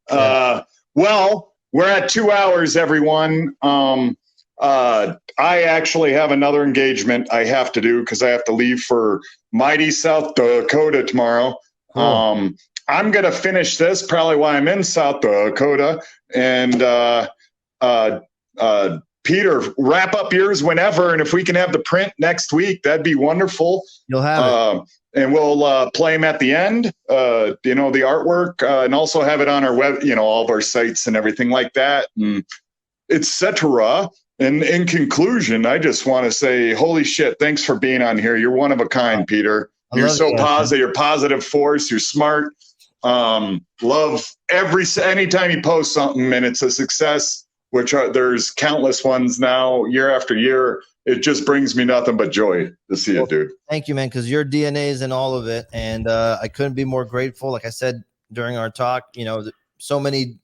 S3: Well, we're at 2 hours, everyone. I actually have another engagement I have to do because I have to leave for mighty South Dakota tomorrow. I'm going to finish this probably while I'm in South Dakota. And Peter, wrap up yours whenever. And if we can have the print next week, that'd be wonderful.
S4: You'll have it.
S3: And we'll play them at the end, you know, the artwork, and also have it on our web, you know, all of our sites and everything like that, and etc. And in conclusion, I just want to say, holy shit, thanks for being on here. You're one of a kind, Peter. You're so positive. You're positive force. You're smart. Love anytime you post something and it's a success, there's countless ones now, year after year. It just brings me nothing but joy to see it, dude.
S4: Thank you, man, because your DNA is in all of it. And I couldn't be more grateful. Like I said during our talk, you know, so many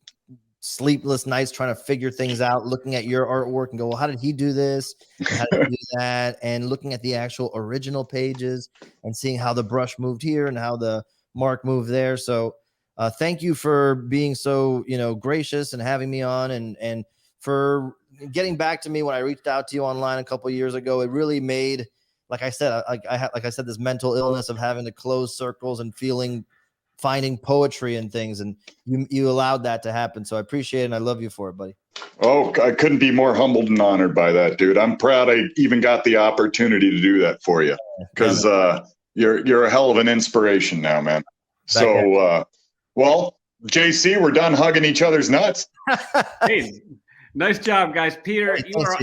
S4: sleepless nights trying to figure things out, looking at your artwork and go, well, how did he do this? How did he do that? And looking at the actual original pages and seeing how the brush moved here and how the mark moved there. So thank you for being so, you know, gracious and having me on and for getting back to me when I reached out to you online a couple of years ago. It really made, like I said, I said, this mental illness of having to close circles and finding poetry and things, and you allowed that to happen. So I appreciate it, and I love you for it, buddy.
S3: Oh, I couldn't be more humbled and honored by that, dude. I'm proud I even got the opportunity to do that for you, because you're a hell of an inspiration now, man. So, well, JC, we're done hugging each other's nuts.
S2: Hey, nice job, guys. Peter,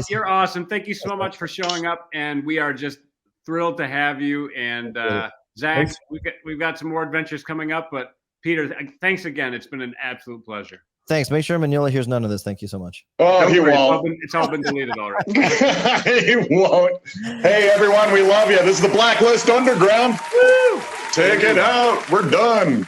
S2: you're awesome. Thank you so much for showing up, and we are just thrilled to have you. And Zach, we've got some more adventures coming up, but Peter, thanks again. It's been an absolute pleasure.
S4: Thanks. Make sure Mignola hears none of this. Thank you so much.
S3: Oh, he won't.
S2: It's all been deleted already.
S3: He won't. Hey, everyone, we love you. This is the Blacklist Underground. Woo! Take it out. We're done.